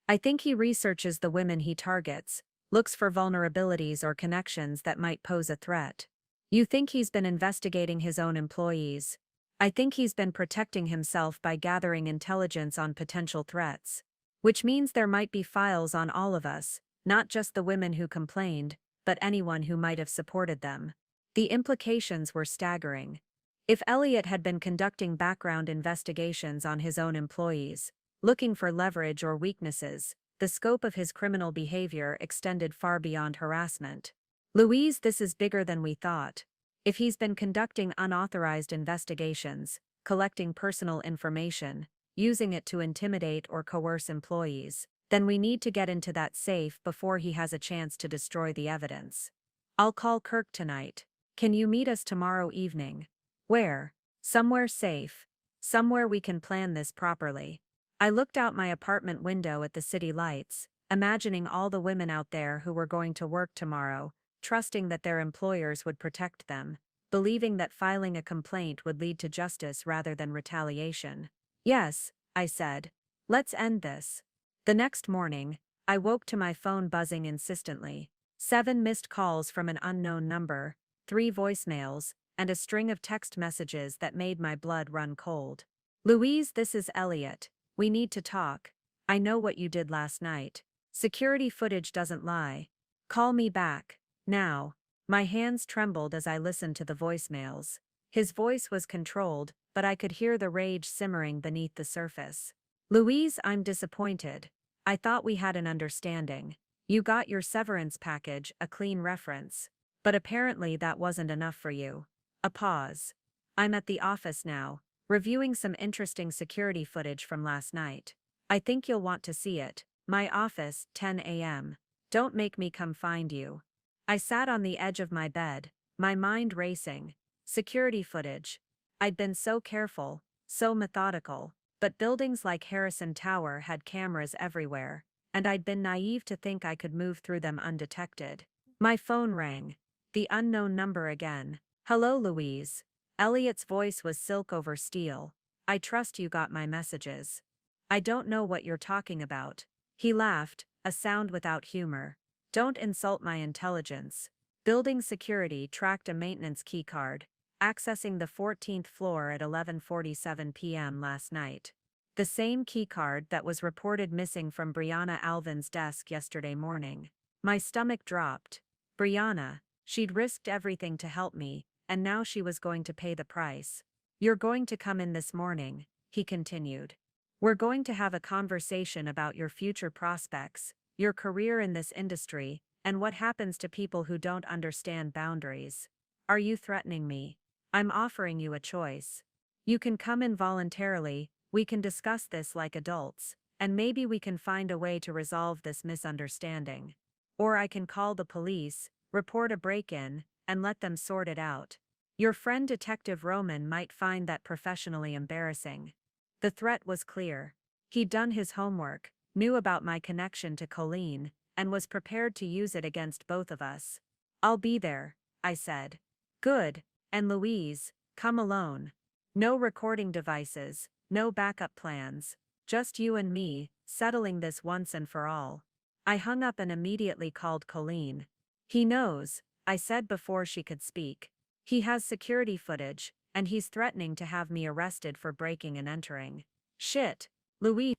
Speaker 1: I think he researches the women he targets, looks for vulnerabilities or connections that might pose a threat. You think he's been investigating his own employees. I think he's been protecting himself by gathering intelligence on potential threats. Which means there might be files on all of us, not just the women who complained, but anyone who might have supported them. The implications were staggering. If Elliot had been conducting background investigations on his own employees, looking for leverage or weaknesses, the scope of his criminal behavior extended far beyond harassment. Louise, this is bigger than we thought. If he's been conducting unauthorized investigations, collecting personal information, using it to intimidate or coerce employees, then we need to get into that safe before he has a chance to destroy the evidence. I'll call Kirk tonight. Can you meet us tomorrow evening? Where? Somewhere safe. Somewhere we can plan this properly. I looked out my apartment window at the city lights, imagining all the women out there who were going to work tomorrow, trusting that their employers would protect them, believing that filing a complaint would lead to justice rather than retaliation. Yes, I said. Let's end this. The next morning, I woke to my phone buzzing insistently. 7 missed calls from an unknown number, 3 voicemails, and a string of text messages that made my blood run cold. Louise, this is Elliot. We need to talk. I know what you did last night. Security footage doesn't lie. Call me back. Now. My hands trembled as I listened to the voicemails. His voice was controlled, but I could hear the rage simmering beneath the surface. Louise, I'm disappointed. I thought we had an understanding. You got your severance package, a clean reference. But apparently that wasn't enough for you. A pause. I'm at the office now, reviewing some interesting security footage from last night. I think you'll want to see it. My office, 10 a.m. Don't make me come find you. I sat on the edge of my bed, my mind racing. Security footage. I'd been so careful, so methodical, but buildings like Harrison Tower had cameras everywhere, and I'd been naive to think I could move through them undetected. My phone rang. The unknown number again. Hello, Louise. Elliot's voice was silk over steel. I trust you got my messages. I don't know what you're talking about. He laughed, a sound without humor. Don't insult my intelligence. Building security tracked a maintenance keycard, accessing the 14th floor at 11:47 p.m. last night. The same keycard that was reported missing from Brianna Alvin's desk yesterday morning. My stomach dropped. Brianna, she'd risked everything to help me, and now she was going to pay the price. You're going to come in this morning, he continued. We're going to have a conversation about your future prospects, your career in this industry, and what happens to people who don't understand boundaries. Are you threatening me? I'm offering you a choice. You can come in voluntarily, we can discuss this like adults, and maybe we can find a way to resolve this misunderstanding. Or I can call the police, report a break-in, and let them sort it out. Your friend Detective Roman might find that professionally embarrassing. The threat was clear. He'd done his homework, knew about my connection to Coleen, and was prepared to use it against both of us. I'll be there, I said. Good, and Louise, come alone. No recording devices, no backup plans, just you and me, settling this once and for all. I hung up and immediately called Coleen. He knows, I said before she could speak. He has security footage, and he's threatening to have me arrested for breaking and entering. Shit, Louise.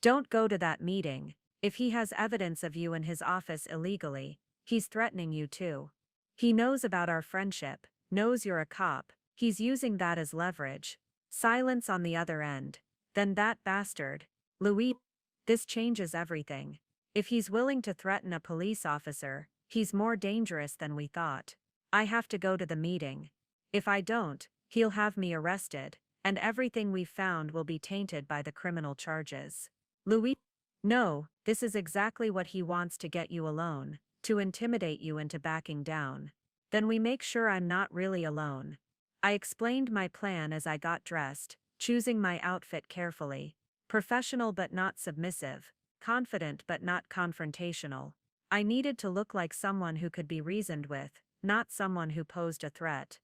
Speaker 1: Don't go to that meeting. If he has evidence of you in his office illegally, he's threatening you too. He knows about our friendship, knows you're a cop, he's using that as leverage. Silence on the other end. Then that bastard. Louise. This changes everything. If he's willing to threaten a police officer, he's more dangerous than we thought. I have to go to the meeting. If I don't, he'll have me arrested, and everything we've found will be tainted by the criminal charges. Louise. No, this is exactly what he wants to get you alone, to intimidate you into backing down. Then we make sure I'm not really alone. I explained my plan as I got dressed, choosing my outfit carefully. Professional but not submissive, confident but not confrontational. I needed to look like someone who could be reasoned with, not someone who posed a threat.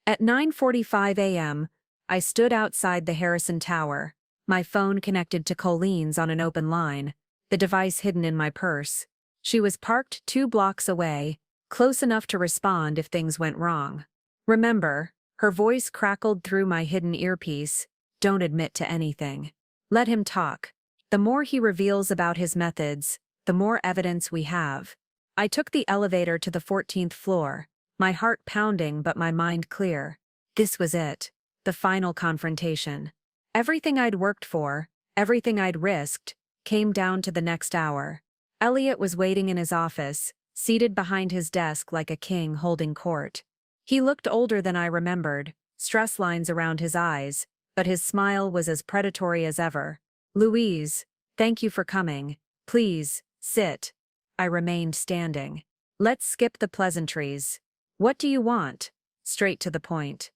Speaker 1: At 9:45 a.m., I stood outside the Harrison Tower, My phone connected to Coleen's on an open line, the device hidden in my purse. She was parked 2 blocks away, close enough to respond if things went wrong. Remember, her voice crackled through my hidden earpiece, don't admit to anything. Let him talk. The more he reveals about his methods, the more evidence we have. I took the elevator to the 14th floor, my heart pounding but my mind clear. This was it. The final confrontation. Everything I'd worked for, everything I'd risked, came down to the next hour. Elliot was waiting in his office, seated behind his desk like a king holding court. He looked older than I remembered, stress lines around his eyes, but his smile was as predatory as ever. "Louise, thank you for coming. Please, sit." I remained standing. "Let's skip the pleasantries. What do you want?" Straight to the point.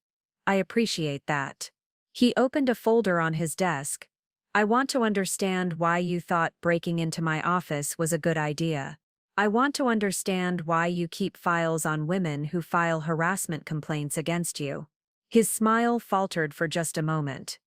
Speaker 1: "I appreciate that." He opened a folder on his desk. "I want to understand why you thought breaking into my office was a good idea. I want to understand why you keep files on women who file harassment complaints against you." His smile faltered for just a moment.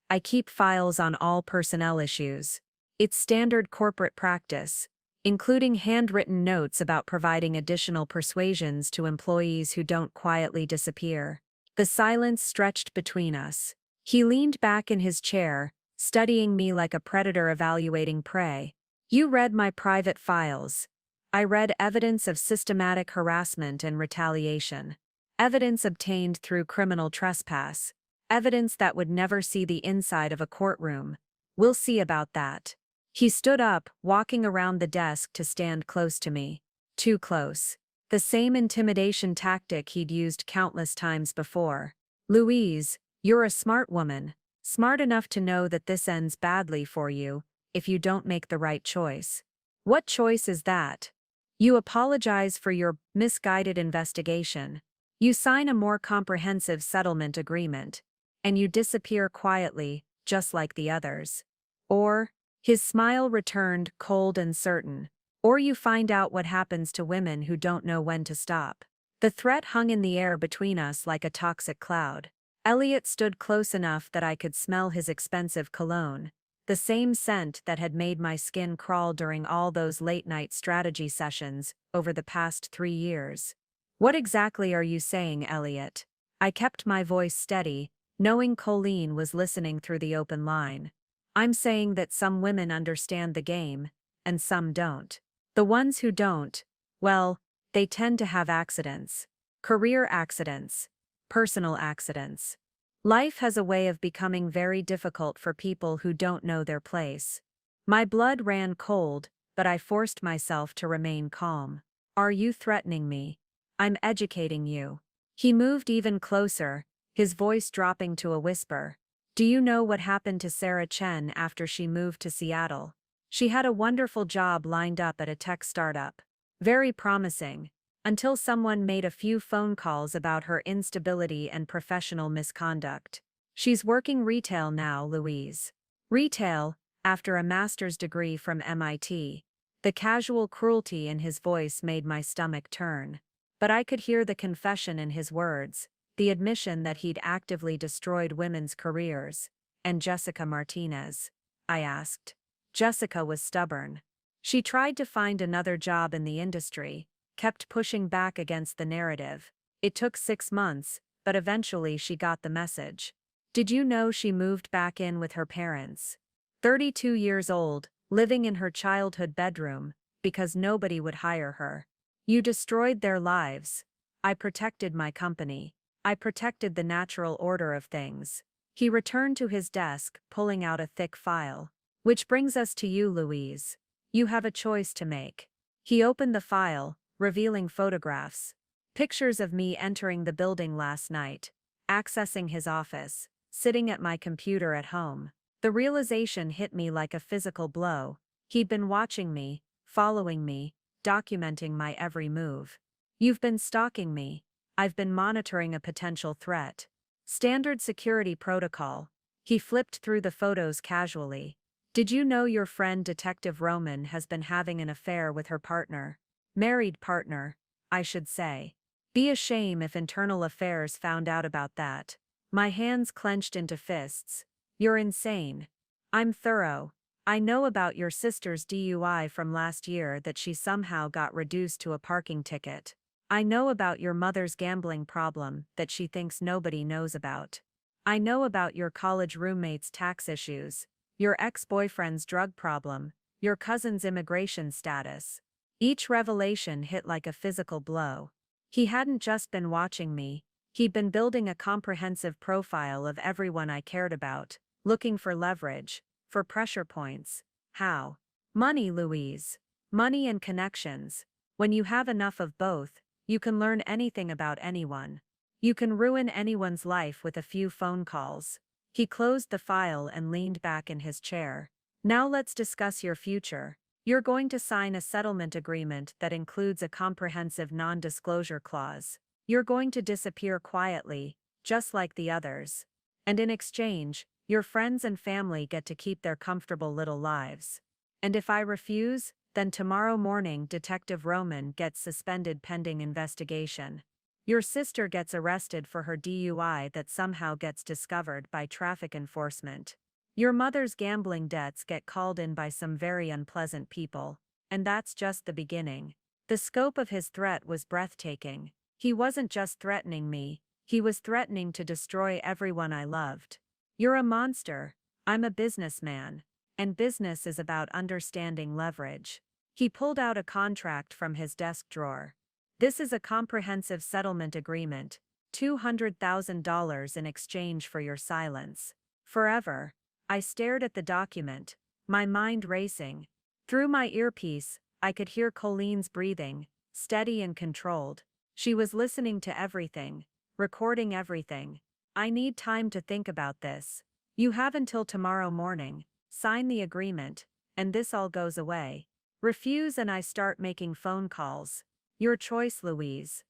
Speaker 1: "I keep files on all personnel issues. It's standard corporate practice, including handwritten notes about providing additional persuasions to employees who don't quietly disappear." The silence stretched between us. He leaned back in his chair, studying me like a predator evaluating prey. "You read my private files. I read evidence of systematic harassment and retaliation. Evidence obtained through criminal trespass. Evidence that would never see the inside of a courtroom. We'll see about that." He stood up, walking around the desk to stand close to me. Too close. The same intimidation tactic he'd used countless times before. "Louise, you're a smart woman. Smart enough to know that this ends badly for you if you don't make the right choice. What choice is that? You apologize for your misguided investigation. You sign a more comprehensive settlement agreement. And you disappear quietly, just like the others. Or," his smile returned cold and certain, "or you find out what happens to women who don't know when to stop." The threat hung in the air between us like a toxic cloud. Elliot stood close enough that I could smell his expensive cologne, the same scent that had made my skin crawl during all those late-night strategy sessions over the past 3 years. "What exactly are you saying, Elliot?" I kept my voice steady, knowing Coleen was listening through the open line. "I'm saying that some women understand the game, and some don't. The ones who don't, well, they tend to have accidents. Career accidents. Personal accidents. Life has a way of becoming very difficult for people who don't know their place." My blood ran cold, but I forced myself to remain calm. "Are you threatening me? I'm educating you." He moved even closer, his voice dropping to a whisper. "Do you know what happened to Sarah Chen after she moved to Seattle? She had a wonderful job lined up at a tech startup. Very promising. Until someone made a few phone calls about her instability and professional misconduct. She's working retail now, Louise. Retail, after a master's degree from MIT. The casual cruelty in his voice made my stomach turn. But I could hear the confession in his words, the admission that he'd actively destroyed women's careers. "And Jessica Martinez?" I asked. Jessica was stubborn. She tried to find another job in the industry, kept pushing back against the narrative. It took 6 months, but eventually she got the message. Did you know she moved back in with her parents? 32 years old, living in her childhood bedroom, because nobody would hire her. You destroyed their lives. I protected my company. I protected the natural order of things. He returned to his desk, pulling out a thick file. "Which brings us to you, Louise. You have a choice to make." He opened the file, revealing photographs. Pictures of me entering the building last night, accessing his office, sitting at my computer at home. The realization hit me like a physical blow. He'd been watching me, following me, documenting my every move. "You've been stalking me. I've been monitoring a potential threat. Standard security protocol." He flipped through the photos casually. "Did you know your friend Detective Roman has been having an affair with her partner? Married partner, I should say. Be a shame if internal affairs found out about that." My hands clenched into fists. "You're insane." I'm thorough. I know about your sister's DUI from last year that she somehow got reduced to a parking ticket. I know about your mother's gambling problem that she thinks nobody knows about. I know about your college roommate's tax issues, your ex-boyfriend's drug problem, your cousin's immigration status. Each revelation hit like a physical blow. He hadn't just been watching me, he'd been building a comprehensive profile of everyone I cared about, looking for leverage, for pressure points. How? Money, Louise. Money and connections. When you have enough of both, you can learn anything about anyone. You can ruin anyone's life with a few phone calls. He closed the file and leaned back in his chair. Now let's discuss your future. You're going to sign a settlement agreement that includes a comprehensive non-disclosure clause. You're going to disappear quietly, just like the others. And in exchange, your friends and family get to keep their comfortable little lives. And if I refuse, then tomorrow morning Detective Roman gets suspended pending investigation. Your sister gets arrested for her DUI that somehow gets discovered by traffic enforcement. Your mother's gambling debts get called in by some very unpleasant people. And that's just the beginning. The scope of his threat was breathtaking. He wasn't just threatening me, he was threatening to destroy everyone I loved. You're a monster. I'm a businessman. And business is about understanding leverage. He pulled out a contract from his desk drawer. This is a comprehensive settlement agreement, $200,000 in exchange for your silence. Forever. I stared at the document, my mind racing. Through my earpiece, I could hear Coleen's breathing, steady and controlled. She was listening to everything, recording everything. I need time to think about this. You have until tomorrow morning. Sign the agreement, and this all goes away. Refuse and I start making phone calls. Your choice, Louise.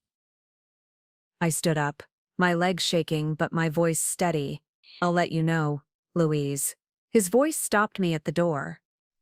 Speaker 1: I stood up, my legs shaking but my voice steady. I'll let you know, Louise. His voice stopped me at the door.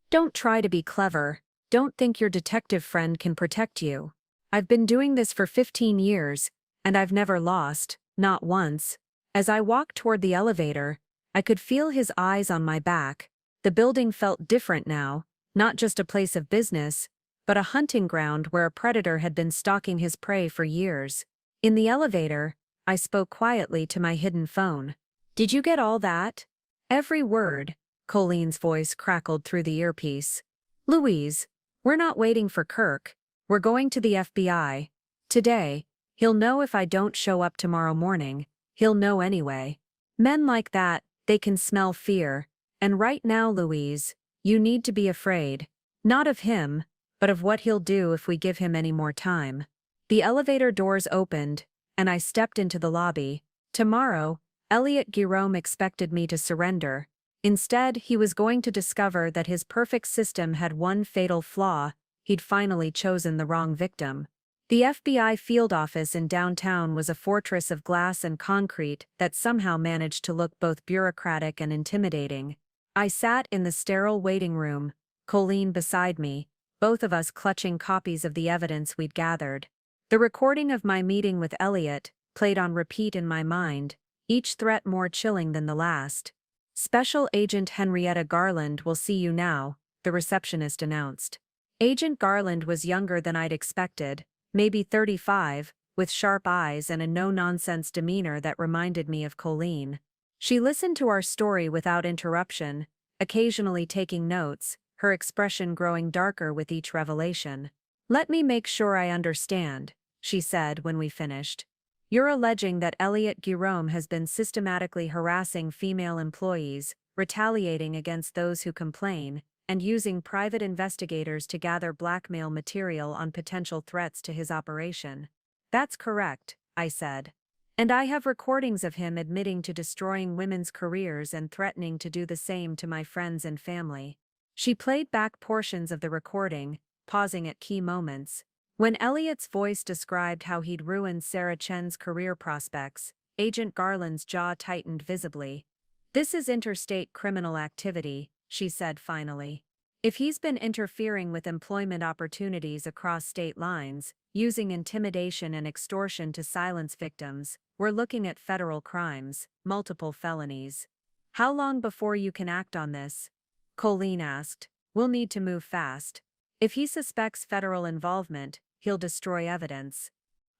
Speaker 1: Don't try to be clever. Don't think your detective friend can protect you. I've been doing this for 15 years, and I've never lost, not once. As I walked toward the elevator, I could feel his eyes on my back. The building felt different now, not just a place of business, but a hunting ground where a predator had been stalking his prey for years. In the elevator, I spoke quietly to my hidden phone. Did you get all that? Every word, Coleen's voice crackled through the earpiece. Louise, we're not waiting for Kirk. We're going to the FBI. Today, he'll know if I don't show up tomorrow morning. He'll know anyway. Men like that, they can smell fear. And right now, Louise, you need to be afraid. Not of him, but of what he'll do if we give him any more time. The elevator doors opened, and I stepped into the lobby. Tomorrow, Elliot Guillaume expected me to surrender. Instead, he was going to discover that his perfect system had one fatal flaw: he'd finally chosen the wrong victim. The FBI field office in downtown was a fortress of glass and concrete that somehow managed to look both bureaucratic and intimidating. I sat in the sterile waiting room, Coleen beside me, both of us clutching copies of the evidence we'd gathered. The recording of my meeting with Elliot played on repeat in my mind, each threat more chilling than the last. Special Agent Henrietta Garland will see you now, the receptionist announced. Agent Garland was younger than I'd expected, maybe 35, with sharp eyes and a no-nonsense demeanor that reminded me of Coleen. She listened to our story without interruption, occasionally taking notes, her expression growing darker with each revelation. Let me make sure I understand, she said when we finished. You're alleging that Elliot Guillaume has been systematically harassing female employees, retaliating against those who complain, and using private investigators to gather blackmail material on potential threats to his operation. That's correct, I said. And I have recordings of him admitting to destroying women's careers and threatening to do the same to my friends and family. She played back portions of the recording, pausing at key moments. When Elliot's voice described how he'd ruined Sarah Chen's career prospects, Agent Garland's jaw tightened visibly. This is interstate criminal activity, she said finally. If he's been interfering with employment opportunities across state lines, using intimidation and extortion to silence victims, we're looking at federal crimes, multiple felonies. How long before you can act on this? Coleen asked. We'll need to move fast. If he suspects federal involvement, he'll destroy evidence.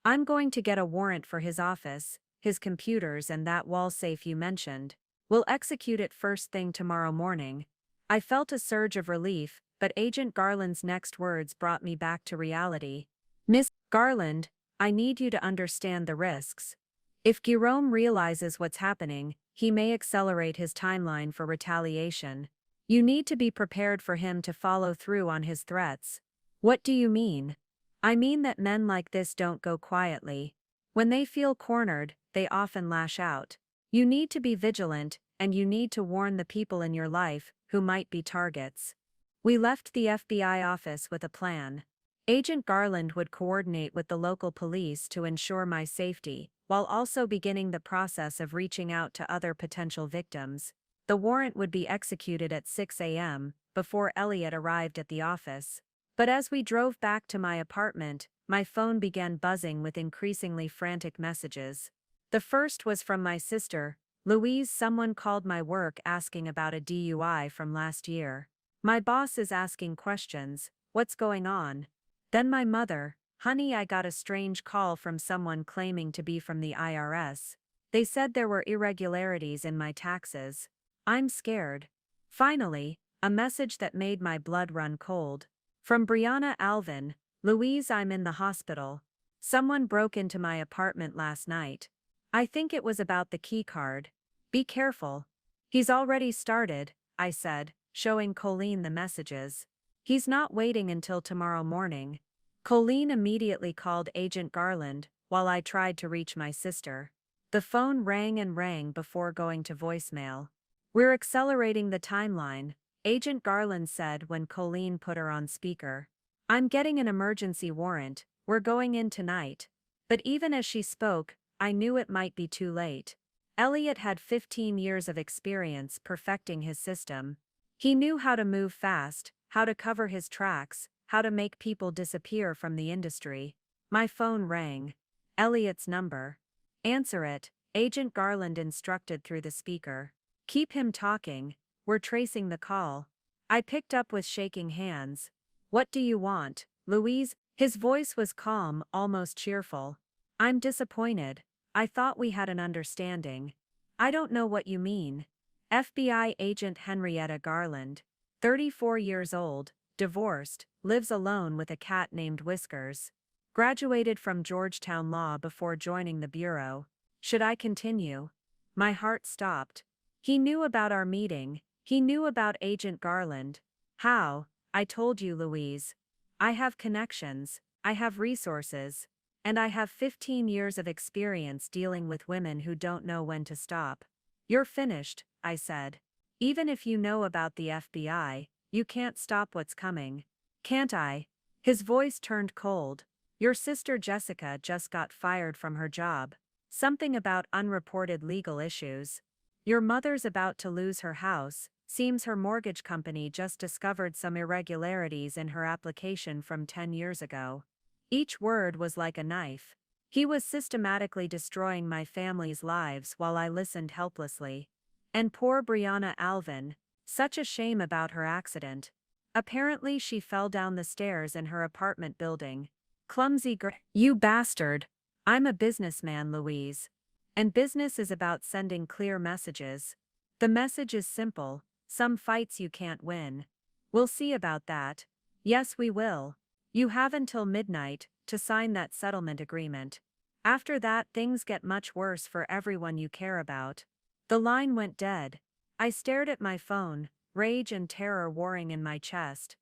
Speaker 1: I'm going to get a warrant for his office, his computers, and that wall safe you mentioned. We'll execute it first thing tomorrow morning. I felt a surge of relief, but Agent Garland's next words brought me back to reality. Miss Garland, I need you to understand the risks. If Jerome realizes what's happening, he may accelerate his timeline for retaliation. You need to be prepared for him to follow through on his threats. What do you mean? I mean that men like this don't go quietly. When they feel cornered, they often lash out. You need to be vigilant, and you need to warn the people in your life who might be targets. We left the FBI office with a plan. Agent Garland would coordinate with the local police to ensure my safety, while also beginning the process of reaching out to other potential victims. The warrant would be executed at 6 a.m., before Elliot arrived at the office. But as we drove back to my apartment, my phone began buzzing with increasingly frantic messages. The first was from my sister, Louise. Someone called my work asking about a DUI from last year. My boss is asking questions. What's going on? Then my mother, honey, I got a strange call from someone claiming to be from the IRS. They said there were irregularities in my taxes. I'm scared. Finally, a message that made my blood run cold. From Brianna Alvin, Louise, I'm in the hospital. Someone broke into my apartment last night. I think it was about the key card. Be careful. He's already started, I said, showing Coleen the messages. He's not waiting until tomorrow morning. Coleen immediately called Agent Garland, while I tried to reach my sister. The phone rang and rang before going to voicemail. We're accelerating the timeline, Agent Garland said when Coleen put her on speaker. I'm getting an emergency warrant, we're going in tonight. But even as she spoke, I knew it might be too late. Elliot had 15 years of experience perfecting his system. He knew how to move fast, how to cover his tracks, how to make people disappear from the industry. My phone rang. Elliot's number. Answer it, Agent Garland instructed through the speaker. Keep him talking, we're tracing the call. I picked up with shaking hands. What do you want, Louise? His voice was calm, almost cheerful. I'm disappointed. I thought we had an understanding. I don't know what you mean. FBI agent Henrietta Garland, 34 years old, divorced, lives alone with a cat named Whiskers. Graduated from Georgetown Law before joining the Bureau. Should I continue? My heart stopped. He knew about our meeting. He knew about Agent Garland. How? I told you, Louise. I have connections. I have resources. And I have 15 years of experience dealing with women who don't know when to stop. You're finished, I said. Even if you know about the FBI, you can't stop what's coming. Can't I? His voice turned cold. Your sister Jessica just got fired from her job. Something about unreported legal issues. Your mother's about to lose her house. Seems her mortgage company just discovered some irregularities in her application from 10 years ago. Each word was like a knife. He was systematically destroying my family's lives while I listened helplessly. And poor Brianna Alvin, such a shame about her accident. Apparently she fell down the stairs in her apartment building. Clumsy girl. You bastard. I'm a businessman, Louise. And business is about sending clear messages. The message is simple, some fights you can't win. We'll see about that. Yes, we will. You have until midnight to sign that settlement agreement. After that, things get much worse for everyone you care about. The line went dead. I stared at my phone, rage and terror warring in my chest.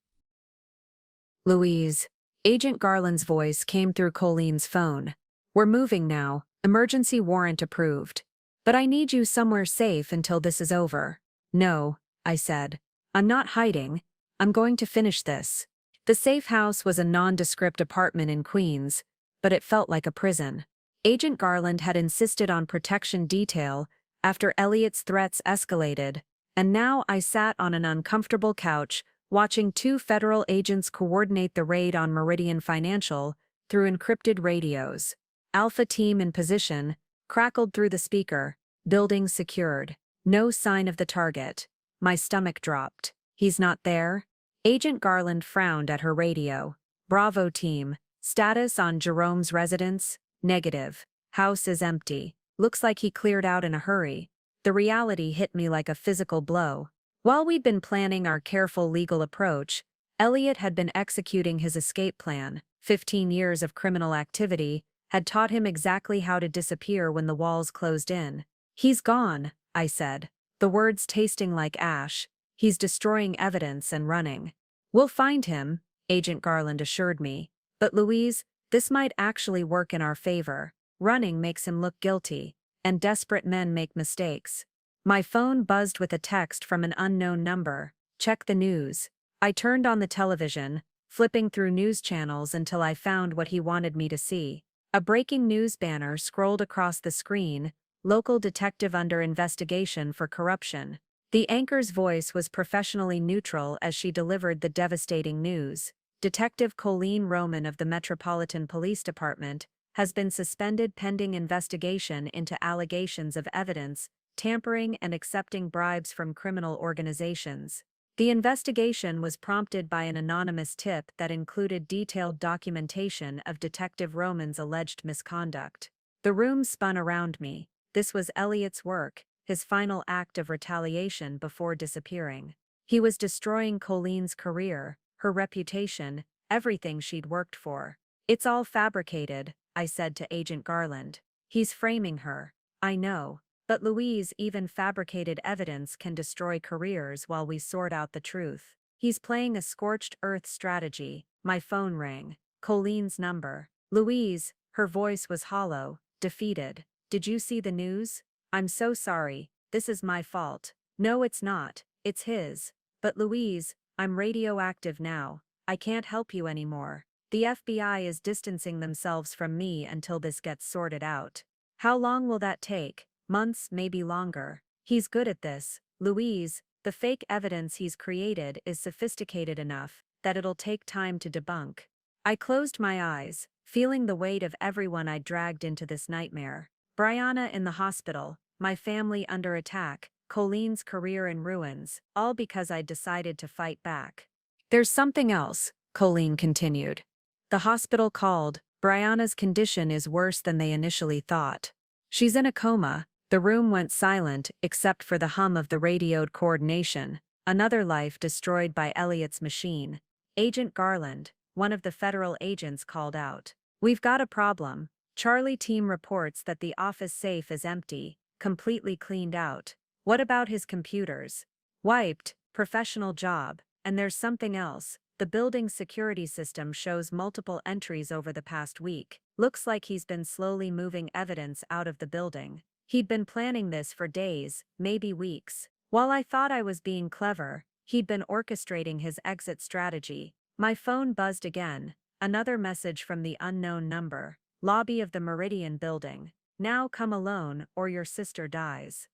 Speaker 1: Louise. Agent Garland's voice came through Coleen's phone. We're moving now. Emergency warrant approved. But I need you somewhere safe until this is over. No, I said. I'm not hiding. I'm going to finish this. The safe house was a nondescript apartment in Queens, but it felt like a prison. Agent Garland had insisted on protection detail after Elliot's threats escalated, and now I sat on an uncomfortable couch watching two federal agents coordinate the raid on Meridian Financial through encrypted radios. Alpha team in position, crackled through the speaker, building secured. No sign of the target. My stomach dropped. He's not there? Agent Garland frowned at her radio. Bravo team. Status on Jerome's residence? Negative. House is empty. Looks like he cleared out in a hurry. The reality hit me like a physical blow. While we'd been planning our careful legal approach, Elliot had been executing his escape plan. 15 years of criminal activity had taught him exactly how to disappear when the walls closed in. He's gone, I said, the words tasting like ash. He's destroying evidence and running. We'll find him, Agent Garland assured me. But Louise, this might actually work in our favor. Running makes him look guilty, and desperate men make mistakes. My phone buzzed with a text from an unknown number. Check the news. I turned on the television, flipping through news channels until I found what he wanted me to see. A breaking news banner scrolled across the screen, local detective under investigation for corruption. The anchor's voice was professionally neutral as she delivered the devastating news. Detective Coleen Roman of the Metropolitan Police Department has been suspended pending investigation into allegations of evidence, tampering and accepting bribes from criminal organizations. The investigation was prompted by an anonymous tip that included detailed documentation of Detective Roman's alleged misconduct. The room spun around me. This was Elliot's work, his final act of retaliation before disappearing. He was destroying Coleen's career, her reputation, everything she'd worked for. It's all fabricated, I said to Agent Garland. He's framing her. I know. But Louise, even fabricated evidence can destroy careers while we sort out the truth. He's playing a scorched earth strategy. My phone rang. Coleen's number. Louise, her voice was hollow, defeated. Did you see the news? I'm so sorry. This is my fault. No, it's not. It's his. But Louise, I'm radioactive now. I can't help you anymore. The FBI is distancing themselves from me until this gets sorted out. How long will that take? Months, maybe longer. He's good at this. Louise, the fake evidence he's created is sophisticated enough that it'll take time to debunk. I closed my eyes, feeling the weight of everyone I'd dragged into this nightmare. Brianna in the hospital, my family under attack, Coleen's career in ruins, all because I'd decided to fight back. There's something else, Coleen continued. The hospital called. Brianna's condition is worse than they initially thought. She's in a coma. The room went silent except for the hum of the radioed coordination. Another life destroyed by Elliot's machine. Agent Garland, one of the federal agents, called out. We've got a problem. Charlie team reports that the office safe is empty, completely cleaned out. What about his computers? Wiped, professional job. And there's something else. The building's security system shows multiple entries over the past week. Looks like he's been slowly moving evidence out of the building. He'd been planning this for days, maybe weeks. While I thought I was being clever, he'd been orchestrating his exit strategy. My phone buzzed again. Another message from the unknown number. Lobby of the Meridian building. Now come alone or your sister dies.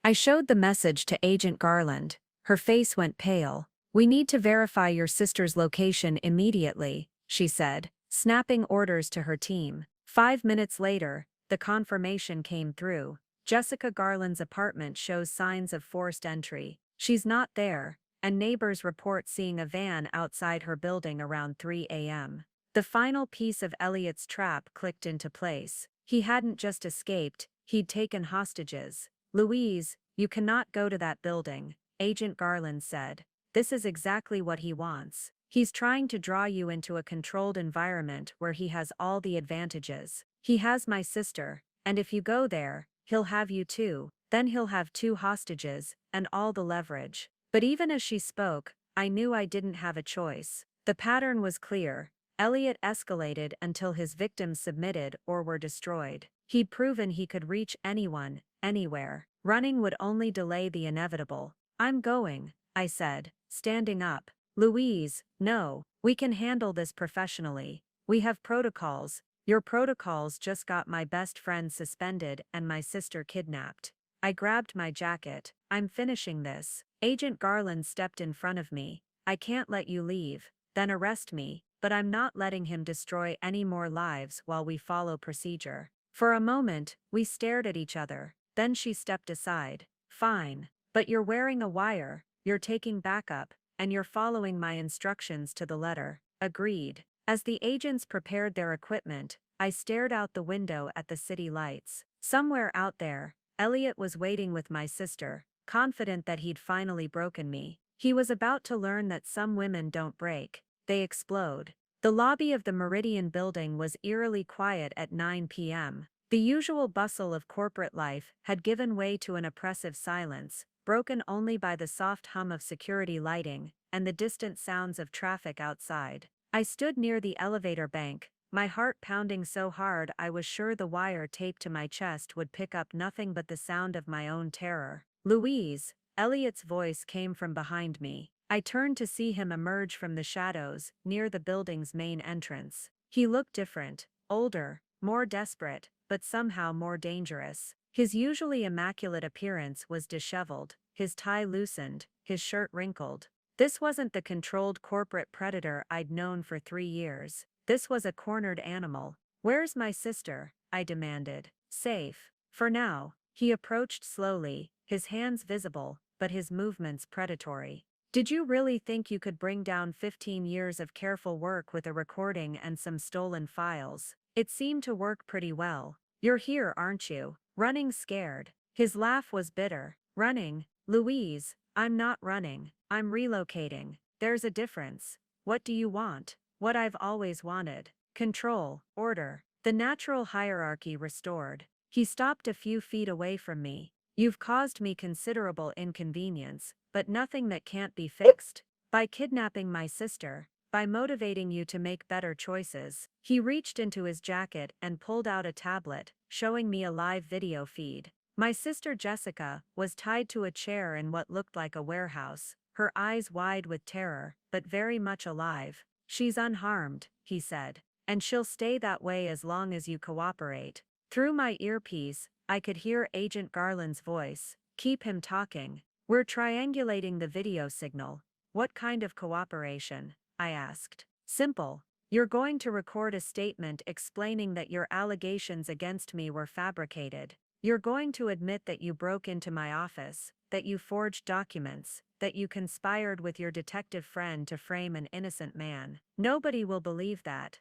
Speaker 1: I showed the message to Agent Garland. Her face went pale. We need to verify your sister's location immediately, she said, snapping orders to her team. 5 minutes later, the confirmation came through. Jessica Garland's apartment shows signs of forced entry. She's not there, and neighbors report seeing a van outside her building around 3 a.m. The final piece of Elliot's trap clicked into place. He hadn't just escaped, he'd taken hostages. Louise, you cannot go to that building, Agent Garland said. This is exactly what he wants. He's trying to draw you into a controlled environment where he has all the advantages. He has my sister, and if you go there, he'll have you too. Then he'll have 2 hostages, and all the leverage. But even as she spoke, I knew I didn't have a choice. The pattern was clear. Elliot escalated until his victims submitted or were destroyed. He'd proven he could reach anyone, anywhere. Running would only delay the inevitable. I'm going, I said, standing up. Louise, no, we can handle this professionally. We have protocols. Your protocols just got my best friend suspended and my sister kidnapped. I grabbed my jacket. I'm finishing this. Agent Garland stepped in front of me. I can't let you leave, then arrest me, but I'm not letting him destroy any more lives while we follow procedure. For a moment, we stared at each other. Then she stepped aside. Fine. But you're wearing a wire, you're taking backup, and you're following my instructions to the letter. Agreed. As the agents prepared their equipment, I stared out the window at the city lights. Somewhere out there, Elliot was waiting with my sister, confident that he'd finally broken me. He was about to learn that some women don't break, they explode. The lobby of the Meridian building was eerily quiet at 9 p.m. The usual bustle of corporate life had given way to an oppressive silence, broken only by the soft hum of security lighting and the distant sounds of traffic outside. I stood near the elevator bank, my heart pounding so hard I was sure the wire taped to my chest would pick up nothing but the sound of my own terror. Louise, Elliot's voice came from behind me. I turned to see him emerge from the shadows, near the building's main entrance. He looked different, older, more desperate, but somehow more dangerous. His usually immaculate appearance was disheveled, his tie loosened, his shirt wrinkled. This wasn't the controlled corporate predator I'd known for 3 years. This was a cornered animal. "Where's my sister?" I demanded. "Safe. For now." He approached slowly, his hands visible, but his movements predatory. "Did you really think you could bring down 15 years of careful work with a recording and some stolen files? It seemed to work pretty well. You're here, aren't you? Running scared." His laugh was bitter. "Running? Louise, I'm not running. I'm relocating. There's a difference. What do you want?" "What I've always wanted. Control, order." The natural hierarchy restored. He stopped a few feet away from me. "You've caused me considerable inconvenience, but nothing that can't be fixed. By kidnapping my sister, by motivating you to make better choices." He reached into his jacket and pulled out a tablet, showing me a live video feed. My sister Jessica was tied to a chair in what looked like a warehouse, her eyes wide with terror, but very much alive. "She's unharmed," he said, "and she'll stay that way as long as you cooperate." Through my earpiece, I could hear Agent Garland's voice. "Keep him talking. We're triangulating the video signal." "What kind of cooperation?" I asked. "Simple. You're going to record a statement explaining that your allegations against me were fabricated. You're going to admit that you broke into my office, that you forged documents, that you conspired with your detective friend to frame an innocent man. Nobody will believe that."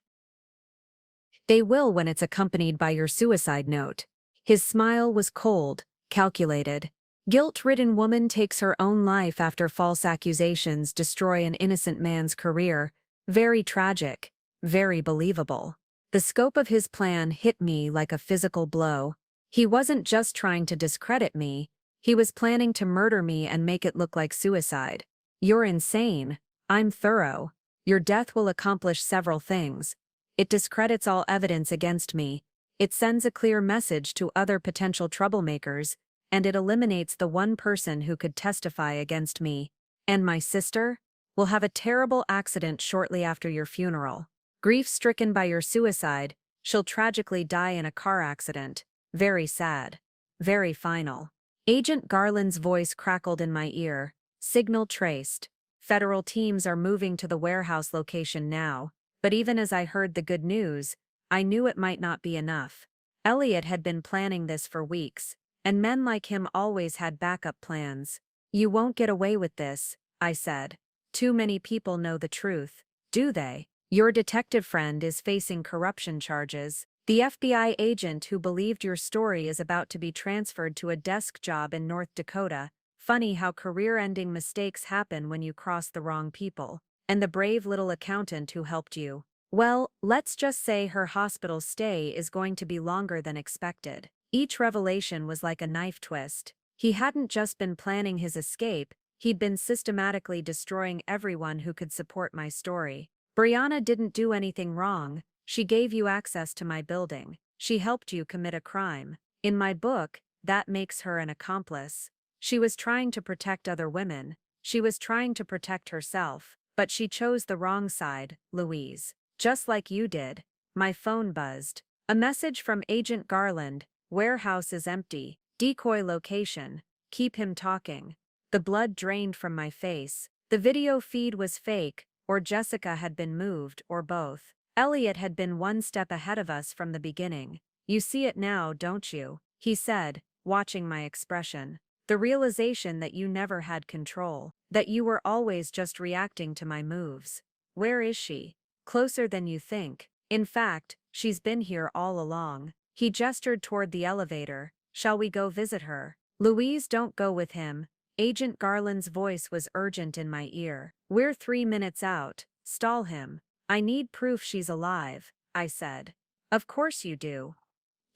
Speaker 1: "They will when it's accompanied by your suicide note." His smile was cold, calculated. "Guilt-ridden woman takes her own life after false accusations destroy an innocent man's career. Very tragic, very believable." The scope of his plan hit me like a physical blow. He wasn't just trying to discredit me, he was planning to murder me and make it look like suicide. "You're insane. I'm thorough. Your death will accomplish several things. It discredits all evidence against me, it sends a clear message to other potential troublemakers, and it eliminates the one person who could testify against me. And my sister will have a terrible accident shortly after your funeral. Grief-stricken by your suicide, she'll tragically die in a car accident. Very sad. Very final." Agent Garland's voice crackled in my ear. "Signal traced. Federal teams are moving to the warehouse location now." But even as I heard the good news, I knew it might not be enough. Elliot had been planning this for weeks, and men like him always had backup plans. "You won't get away with this," I said. "Too many people know the truth." "Do they? Your detective friend is facing corruption charges. The FBI agent who believed your story is about to be transferred to a desk job in North Dakota. Funny how career-ending mistakes happen when you cross the wrong people. And the brave little accountant who helped you. Well, let's just say her hospital stay is going to be longer than expected." Each revelation was like a knife twist. He hadn't just been planning his escape, he'd been systematically destroying everyone who could support my story. "Brianna didn't do anything wrong. She gave you access to my building. She helped you commit a crime. In my book, that makes her an accomplice. She was trying to protect other women. She was trying to protect herself. But she chose the wrong side, Louise. Just like you did." My phone buzzed. A message from Agent Garland. "Warehouse is empty. Decoy location. Keep him talking." The blood drained from my face. The video feed was fake, or Jessica had been moved, or both. Elliot had been one step ahead of us from the beginning. "You see it now, don't you?" he said, watching my expression. The realization that you never had control, that you were always just reacting to my moves. Where is she? Closer than you think. In fact, she's been here all along. He gestured toward the elevator. Shall we go visit her? Louise, don't go with him. Agent Garland's voice was urgent in my ear. We're 3 minutes out. Stall him. I need proof she's alive, I said. Of course you do.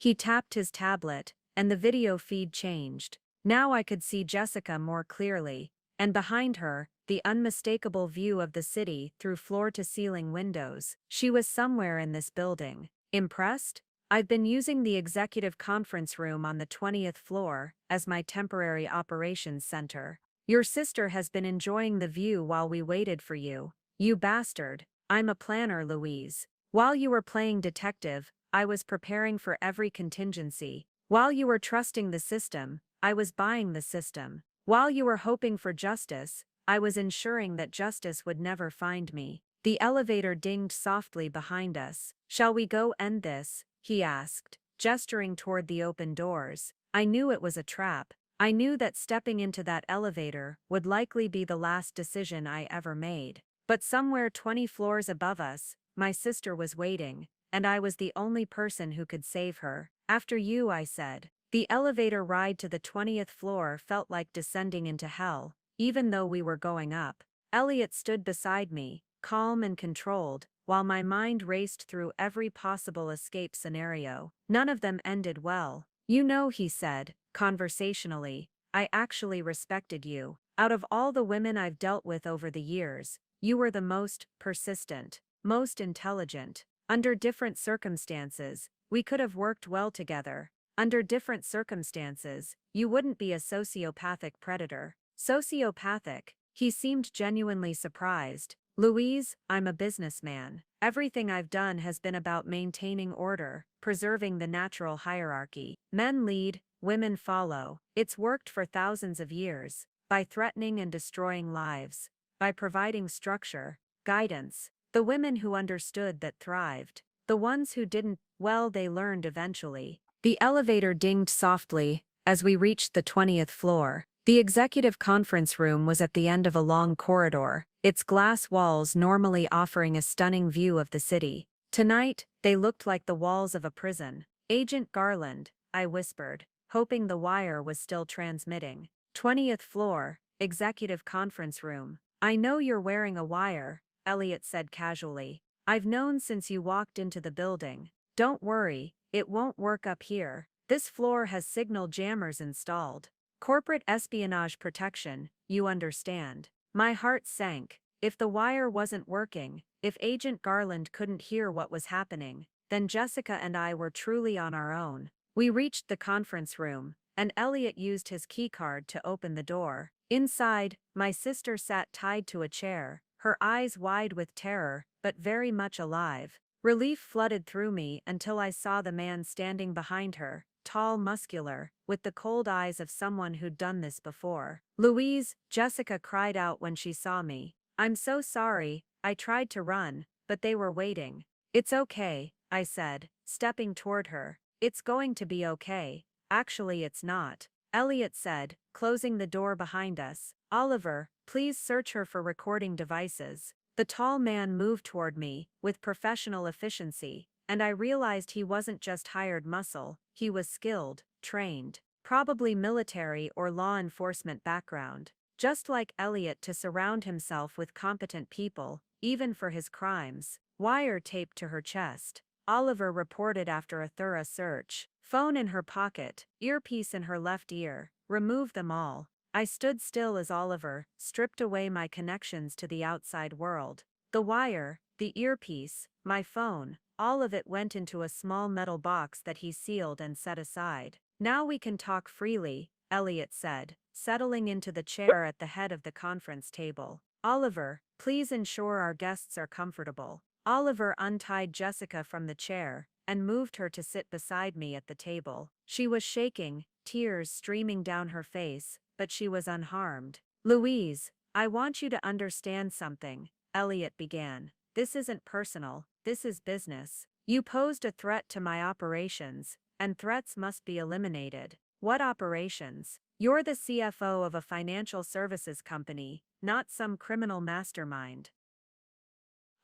Speaker 1: He tapped his tablet, and the video feed changed. Now I could see Jessica more clearly, and behind her, the unmistakable view of the city through floor-to-ceiling windows. She was somewhere in this building. Impressed? I've been using the executive conference room on the 20th floor as my temporary operations center. Your sister has been enjoying the view while we waited for you. You bastard. I'm a planner, Louise. While you were playing detective, I was preparing for every contingency. While you were trusting the system, I was buying the system. While you were hoping for justice, I was ensuring that justice would never find me. The elevator dinged softly behind us. Shall we go end this? He asked, gesturing toward the open doors. I knew it was a trap. I knew that stepping into that elevator would likely be the last decision I ever made. But somewhere 20 floors above us, my sister was waiting, and I was the only person who could save her. After you, I said. The elevator ride to the 20th floor felt like descending into hell, even though we were going up. Elliot stood beside me, calm and controlled, while my mind raced through every possible escape scenario. None of them ended well. You know, he said, conversationally, I actually respected you. Out of all the women I've dealt with over the years, you were the most persistent, most intelligent. Under different circumstances, we could have worked well together. Under different circumstances, you wouldn't be a sociopathic predator. Sociopathic? He seemed genuinely surprised. Louise, I'm a businessman. Everything I've done has been about maintaining order, preserving the natural hierarchy. Men lead, women follow. It's worked for thousands of years. By threatening and destroying lives. By providing structure, guidance. The women who understood that thrived. The ones who didn't, well, they learned eventually. The elevator dinged softly as we reached the 20th floor. The executive conference room was at the end of a long corridor, its glass walls normally offering a stunning view of the city. Tonight, they looked like the walls of a prison. Agent Garland, I whispered, hoping the wire was still transmitting. 20th floor, executive conference room. I know you're wearing a wire, Elliot said casually. I've known since you walked into the building. Don't worry, it won't work up here. This floor has signal jammers installed. Corporate espionage protection, you understand. My heart sank. If the wire wasn't working, if Agent Garland couldn't hear what was happening, then Jessica and I were truly on our own. We reached the conference room, and Elliot used his keycard to open the door. Inside, my sister sat tied to a chair, her eyes wide with terror, but very much alive. Relief flooded through me until I saw the man standing behind her, tall, muscular, with the cold eyes of someone who'd done this before. Louise, Jessica cried out when she saw me. I'm so sorry, I tried to run, but they were waiting. It's okay, I said, stepping toward her. It's going to be okay. Actually, it's not. Elliot said, closing the door behind us. Oliver, please search her for recording devices. The tall man moved toward me, with professional efficiency, and I realized he wasn't just hired muscle, he was skilled, trained, probably military or law enforcement background. Just like Elliot to surround himself with competent people, even for his crimes. Wire taped to her chest. Oliver reported after a thorough search. Phone in her pocket, earpiece in her left ear, remove them all. I stood still as Oliver stripped away my connections to the outside world. The wire, the earpiece, my phone, all of it went into a small metal box that he sealed and set aside. Now we can talk freely, Elliot said, settling into the chair at the head of the conference table. Oliver, please ensure our guests are comfortable. Oliver untied Jessica from the chair and moved her to sit beside me at the table. She was shaking, tears streaming down her face, but she was unharmed. Louise, I want you to understand something, Elliot began. This isn't personal, this is business. You posed a threat to my operations, and threats must be eliminated. What operations? You're the CFO of a financial services company, not some criminal mastermind.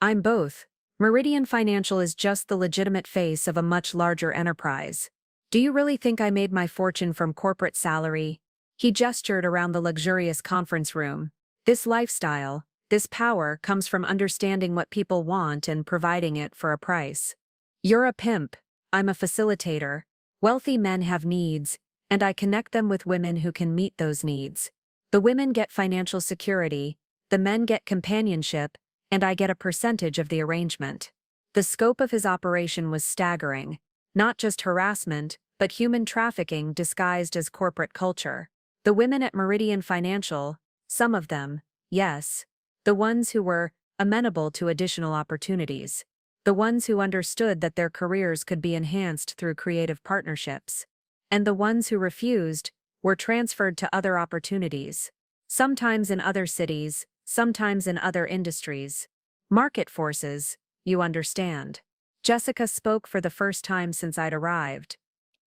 Speaker 1: I'm both. Meridian Financial is just the legitimate face of a much larger enterprise. Do you really think I made my fortune from corporate salary? He gestured around the luxurious conference room. This lifestyle, this power comes from understanding what people want and providing it for a price. You're a pimp. I'm a facilitator. Wealthy men have needs, and I connect them with women who can meet those needs. The women get financial security, the men get companionship, and I get a percentage of the arrangement. The scope of his operation was staggering. Not just harassment, but human trafficking disguised as corporate culture. The women at Meridian Financial, some of them, yes. The ones who were amenable to additional opportunities. The ones who understood that their careers could be enhanced through creative partnerships. And the ones who refused were transferred to other opportunities. Sometimes in other cities, sometimes in other industries. Market forces, you understand. Jessica spoke for the first time since I'd arrived.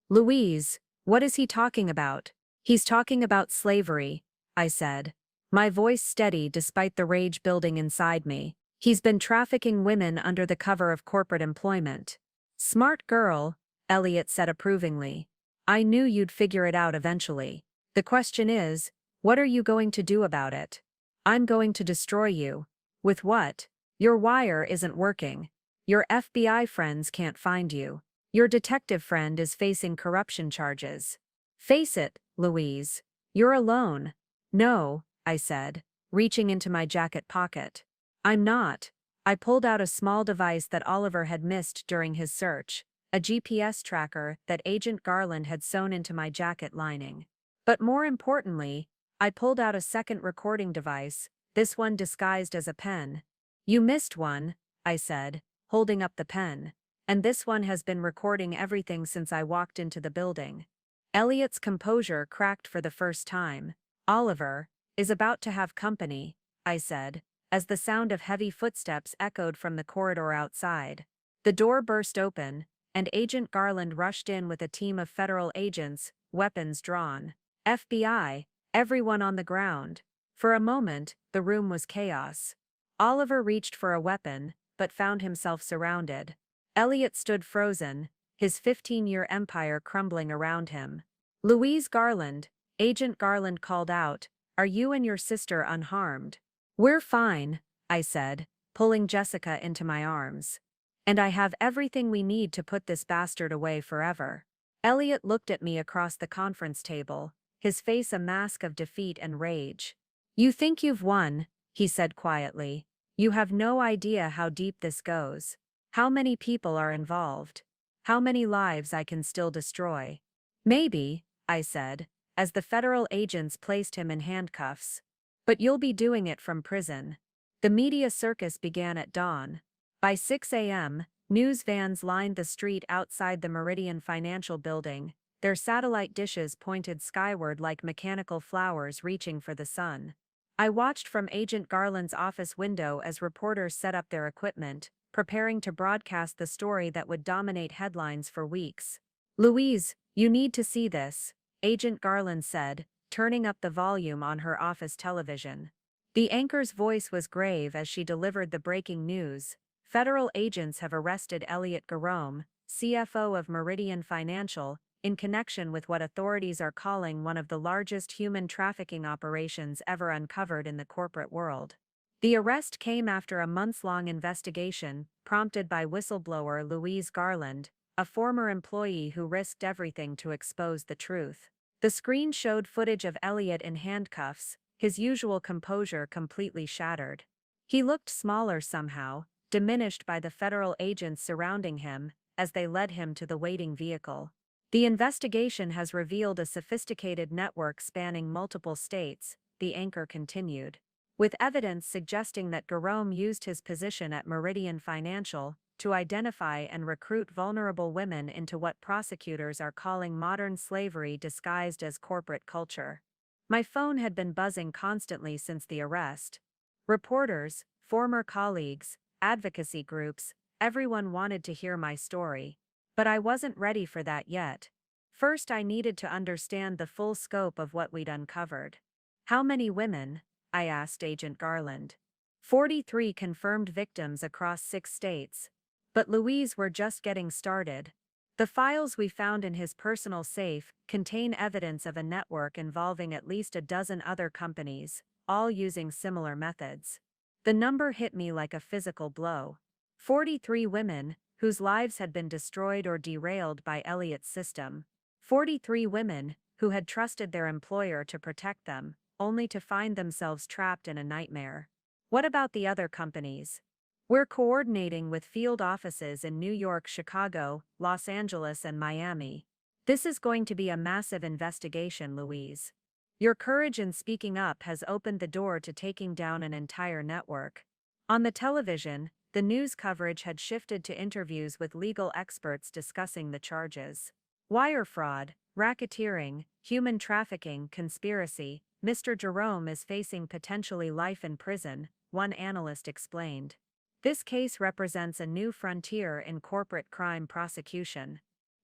Speaker 1: Louise, what is he talking about? He's talking about slavery, I said. My voice steady despite the rage building inside me. He's been trafficking women under the cover of corporate employment. Smart girl, Elliot said approvingly. I knew you'd figure it out eventually. The question is, what are you going to do about it? I'm going to destroy you. With what? Your wire isn't working. Your FBI friends can't find you. Your detective friend is facing corruption charges. Face it, Louise. You're alone. No, I said, reaching into my jacket pocket. I'm not. I pulled out a small device that Oliver had missed during his search, a GPS tracker that Agent Garland had sewn into my jacket lining. But more importantly, I pulled out a second recording device, this one disguised as a pen. You missed one, I said, holding up the pen. And this one has been recording everything since I walked into the building. Elliot's composure cracked for the first time. Oliver is about to have company, I said, as the sound of heavy footsteps echoed from the corridor outside. The door burst open, and Agent Garland rushed in with a team of federal agents, weapons drawn. FBI, everyone on the ground. For a moment, the room was chaos. Oliver reached for a weapon, but found himself surrounded. Elliot stood frozen, his 15-year empire crumbling around him. Louise Garland, Agent Garland called out, "Are you and your sister unharmed?" "We're fine," I said, pulling Jessica into my arms. "And I have everything we need to put this bastard away forever." Elliot looked at me across the conference table, his face a mask of defeat and rage. "You think you've won," he said quietly. "You have no idea how deep this goes. How many people are involved? How many lives I can still destroy?" "Maybe," I said, as the federal agents placed him in handcuffs. "But you'll be doing it from prison." The media circus began at dawn. By 6 a.m., news vans lined the street outside the Meridian Financial building, their satellite dishes pointed skyward like mechanical flowers reaching for the sun. I watched from Agent Garland's office window as reporters set up their equipment, preparing to broadcast the story that would dominate headlines for weeks. "Louise, you need to see this," Agent Garland said, turning up the volume on her office television. The anchor's voice was grave as she delivered the breaking news. Federal agents have arrested Elliot Garome, CFO of Meridian Financial, in connection with what authorities are calling one of the largest human trafficking operations ever uncovered in the corporate world. The arrest came after a months-long investigation, prompted by whistleblower Louise Garland, a former employee who risked everything to expose the truth. The screen showed footage of Elliot in handcuffs, his usual composure completely shattered. He looked smaller somehow, diminished by the federal agents surrounding him, as they led him to the waiting vehicle. "The investigation has revealed a sophisticated network spanning multiple states," the anchor continued, "with evidence suggesting that Garome used his position at Meridian Financial to identify and recruit vulnerable women into what prosecutors are calling modern slavery disguised as corporate culture." My phone had been buzzing constantly since the arrest. Reporters, former colleagues, advocacy groups, everyone wanted to hear my story. But I wasn't ready for that yet. First, I needed to understand the full scope of what we'd uncovered. How many women? I asked Agent Garland. 43 confirmed victims across 6 states. But Louise, we're just getting started. The files we found in his personal safe contain evidence of a network involving at least a dozen other companies, all using similar methods. The number hit me like a physical blow. 43 women, whose lives had been destroyed or derailed by Elliot's system. 43 women, who had trusted their employer to protect them, only to find themselves trapped in a nightmare. What about the other companies? We're coordinating with field offices in New York, Chicago, Los Angeles, and Miami. This is going to be a massive investigation, Louise. Your courage in speaking up has opened the door to taking down an entire network. On the television, the news coverage had shifted to interviews with legal experts discussing the charges. Wire fraud, racketeering, human trafficking, conspiracy. Mr. Jerome is facing potentially life in prison, one analyst explained. This case represents a new frontier in corporate crime prosecution.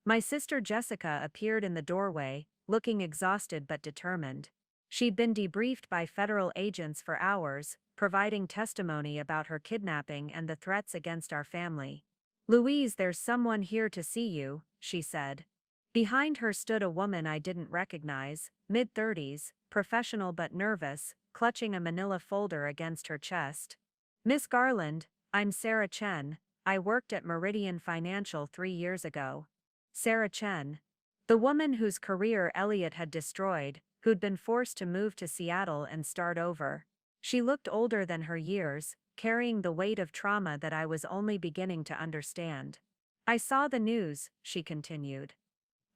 Speaker 1: My sister Jessica appeared in the doorway, looking exhausted but determined. She'd been debriefed by federal agents for hours, providing testimony about her kidnapping and the threats against our family. Louise, there's someone here to see you, she said. Behind her stood a woman I didn't recognize, mid-30s, professional but nervous, clutching a manila folder against her chest. Miss Garland, I'm Sarah Chen. I worked at Meridian Financial 3 years ago. Sarah Chen. The woman whose career Elliot had destroyed, who'd been forced to move to Seattle and start over. She looked older than her years, carrying the weight of trauma that I was only beginning to understand. I saw the news, she continued.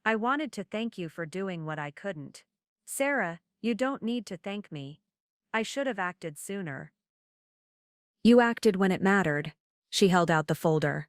Speaker 1: I wanted to thank you for doing what I couldn't. Sarah, you don't need to thank me. I should have acted sooner. You acted when it mattered. She held out the folder.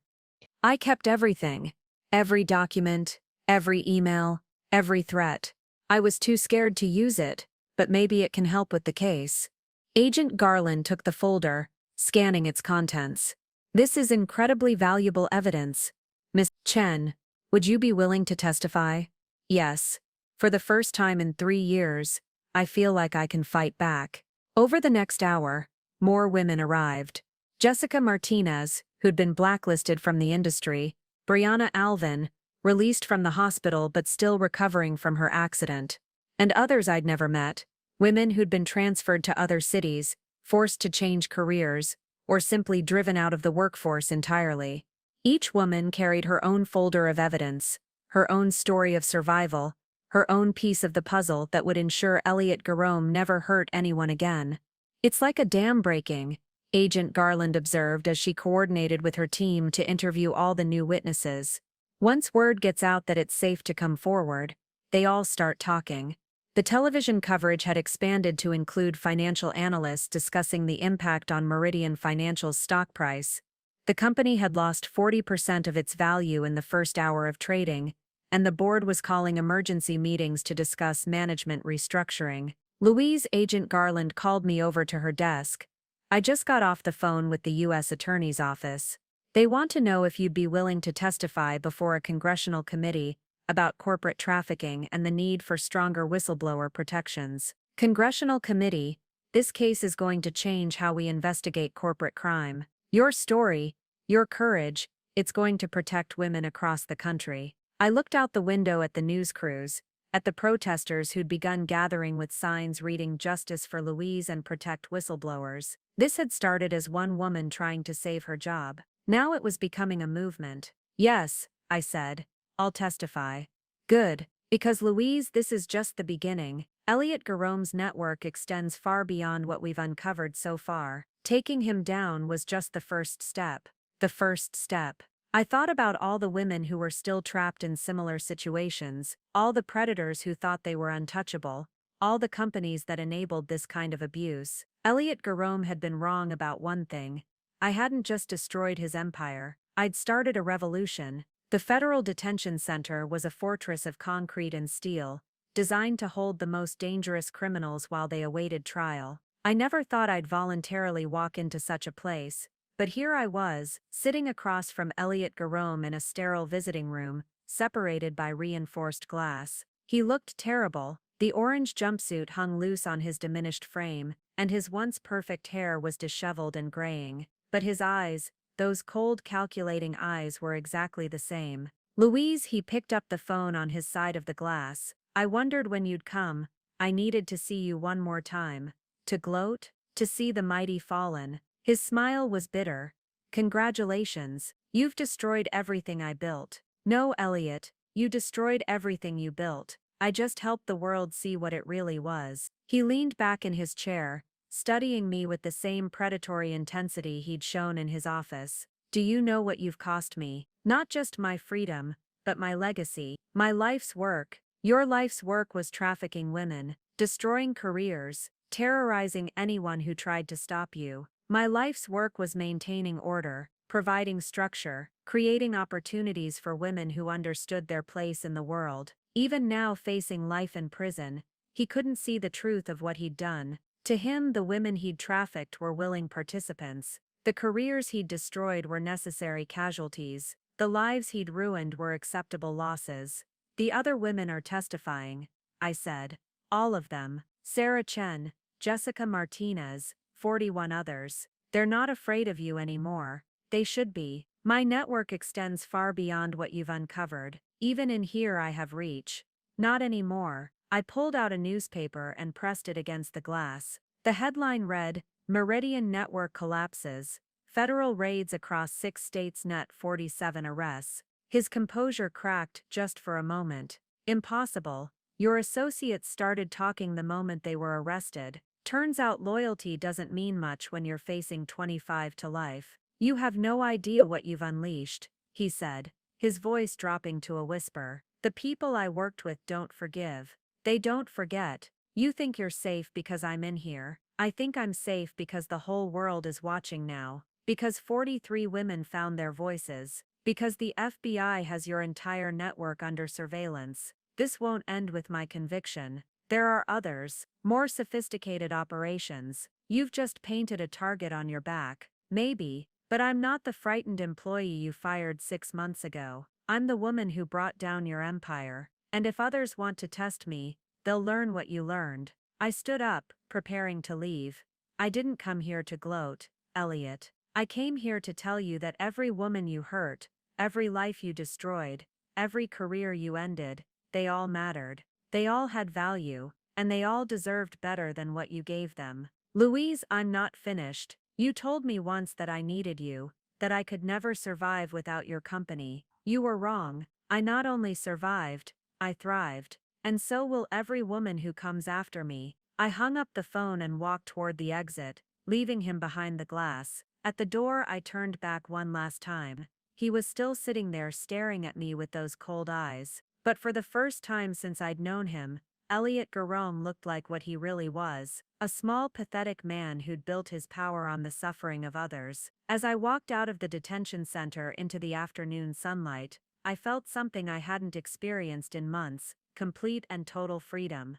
Speaker 1: I kept everything. Every document, every email, every threat. I was too scared to use it, but maybe it can help with the case. Agent Garland took the folder, scanning its contents. This is incredibly valuable evidence. Miss Chen, would you be willing to testify? Yes. For the first time in 3 years, I feel like I can fight back. Over the next hour, more women arrived. Jessica Martinez, who'd been blacklisted from the industry, Brianna Alvin, released from the hospital but still recovering from her accident, and others I'd never met, women who'd been transferred to other cities, forced to change careers, or simply driven out of the workforce entirely. Each woman carried her own folder of evidence, her own story of survival, her own piece of the puzzle that would ensure Elliot Jerome never hurt anyone again. It's like a dam breaking, Agent Garland observed as she coordinated with her team to interview all the new witnesses. Once word gets out that it's safe to come forward, they all start talking. The television coverage had expanded to include financial analysts discussing the impact on Meridian Financial's stock price. The company had lost 40% of its value in the first hour of trading, and the board was calling emergency meetings to discuss management restructuring. Louise, Agent Garland called me over to her desk. I just got off the phone with the U.S. Attorney's Office. They want to know if you'd be willing to testify before a congressional committee about corporate trafficking and the need for stronger whistleblower protections. Congressional committee, this case is going to change how we investigate corporate crime. Your story, your courage, it's going to protect women across the country. I looked out the window at the news crews, at the protesters who'd begun gathering with signs reading "Justice for Louise" and "Protect Whistleblowers." This had started as one woman trying to save her job. Now it was becoming a movement. Yes, I said, I'll testify. Good, because Louise, this is just the beginning. Elliot Jerome's network extends far beyond what we've uncovered so far. Taking him down was just the first step. The first step. I thought about all the women who were still trapped in similar situations, all the predators who thought they were untouchable, all the companies that enabled this kind of abuse. Elliot Jerome had been wrong about one thing. I hadn't just destroyed his empire, I'd started a revolution. The Federal Detention Center was a fortress of concrete and steel, designed to hold the most dangerous criminals while they awaited trial. I never thought I'd voluntarily walk into such a place, but here I was, sitting across from Elliot Jerome in a sterile visiting room, separated by reinforced glass. He looked terrible. The orange jumpsuit hung loose on his diminished frame, and his once perfect hair was disheveled and graying. But his eyes, those cold, calculating eyes, were exactly the same. Louise, he picked up the phone on his side of the glass. I wondered when you'd come. I needed to see you one more time. To gloat? To see the mighty fallen. His smile was bitter. Congratulations. You've destroyed everything I built. No, Elliot, you destroyed everything you built. I just helped the world see what it really was. He leaned back in his chair, studying me with the same predatory intensity he'd shown in his office. Do you know what you've cost me? Not just my freedom, but my legacy, my life's work. Your life's work was trafficking women, destroying careers, terrorizing anyone who tried to stop you. My life's work was maintaining order, providing structure, creating opportunities for women who understood their place in the world. Even now, facing life in prison, he couldn't see the truth of what he'd done. To him, the women he'd trafficked were willing participants. The careers he'd destroyed were necessary casualties. The lives he'd ruined were acceptable losses. The other women are testifying, I said. All of them. Sarah Chen, Jessica Martinez, 41 others. They're not afraid of you anymore. They should be. My network extends far beyond what you've uncovered. Even in here I have reach. Not anymore. I pulled out a newspaper and pressed it against the glass. The headline read, Meridian Network Collapses. Federal Raids Across 6 States Net 47 Arrests. His composure cracked just for a moment. Impossible. Your associates started talking the moment they were arrested. Turns out loyalty doesn't mean much when you're facing 25 to life. You have no idea what you've unleashed, he said, his voice dropping to a whisper. The people I worked with don't forgive. They don't forget. You think you're safe because I'm in here. I think I'm safe because the whole world is watching now. Because 43 women found their voices. Because the FBI has your entire network under surveillance. This won't end with my conviction. There are others, more sophisticated operations. You've just painted a target on your back. Maybe, but I'm not the frightened employee you fired 6 months ago. I'm the woman who brought down your empire. And if others want to test me, they'll learn what you learned. I stood up, preparing to leave. I didn't come here to gloat, Elliot. I came here to tell you that every woman you hurt, every life you destroyed, every career you ended, they all mattered. They all had value, and they all deserved better than what you gave them. Louise, I'm not finished. You told me once that I needed you, that I could never survive without your company. You were wrong. I not only survived, I thrived. And so will every woman who comes after me. I hung up the phone and walked toward the exit, leaving him behind the glass. At the door, I turned back one last time. He was still sitting there staring at me with those cold eyes. But for the first time since I'd known him, Elliot Jerome looked like what he really was, a small, pathetic man who'd built his power on the suffering of others. As I walked out of the detention center into the afternoon sunlight, I felt something I hadn't experienced in months, complete and total freedom.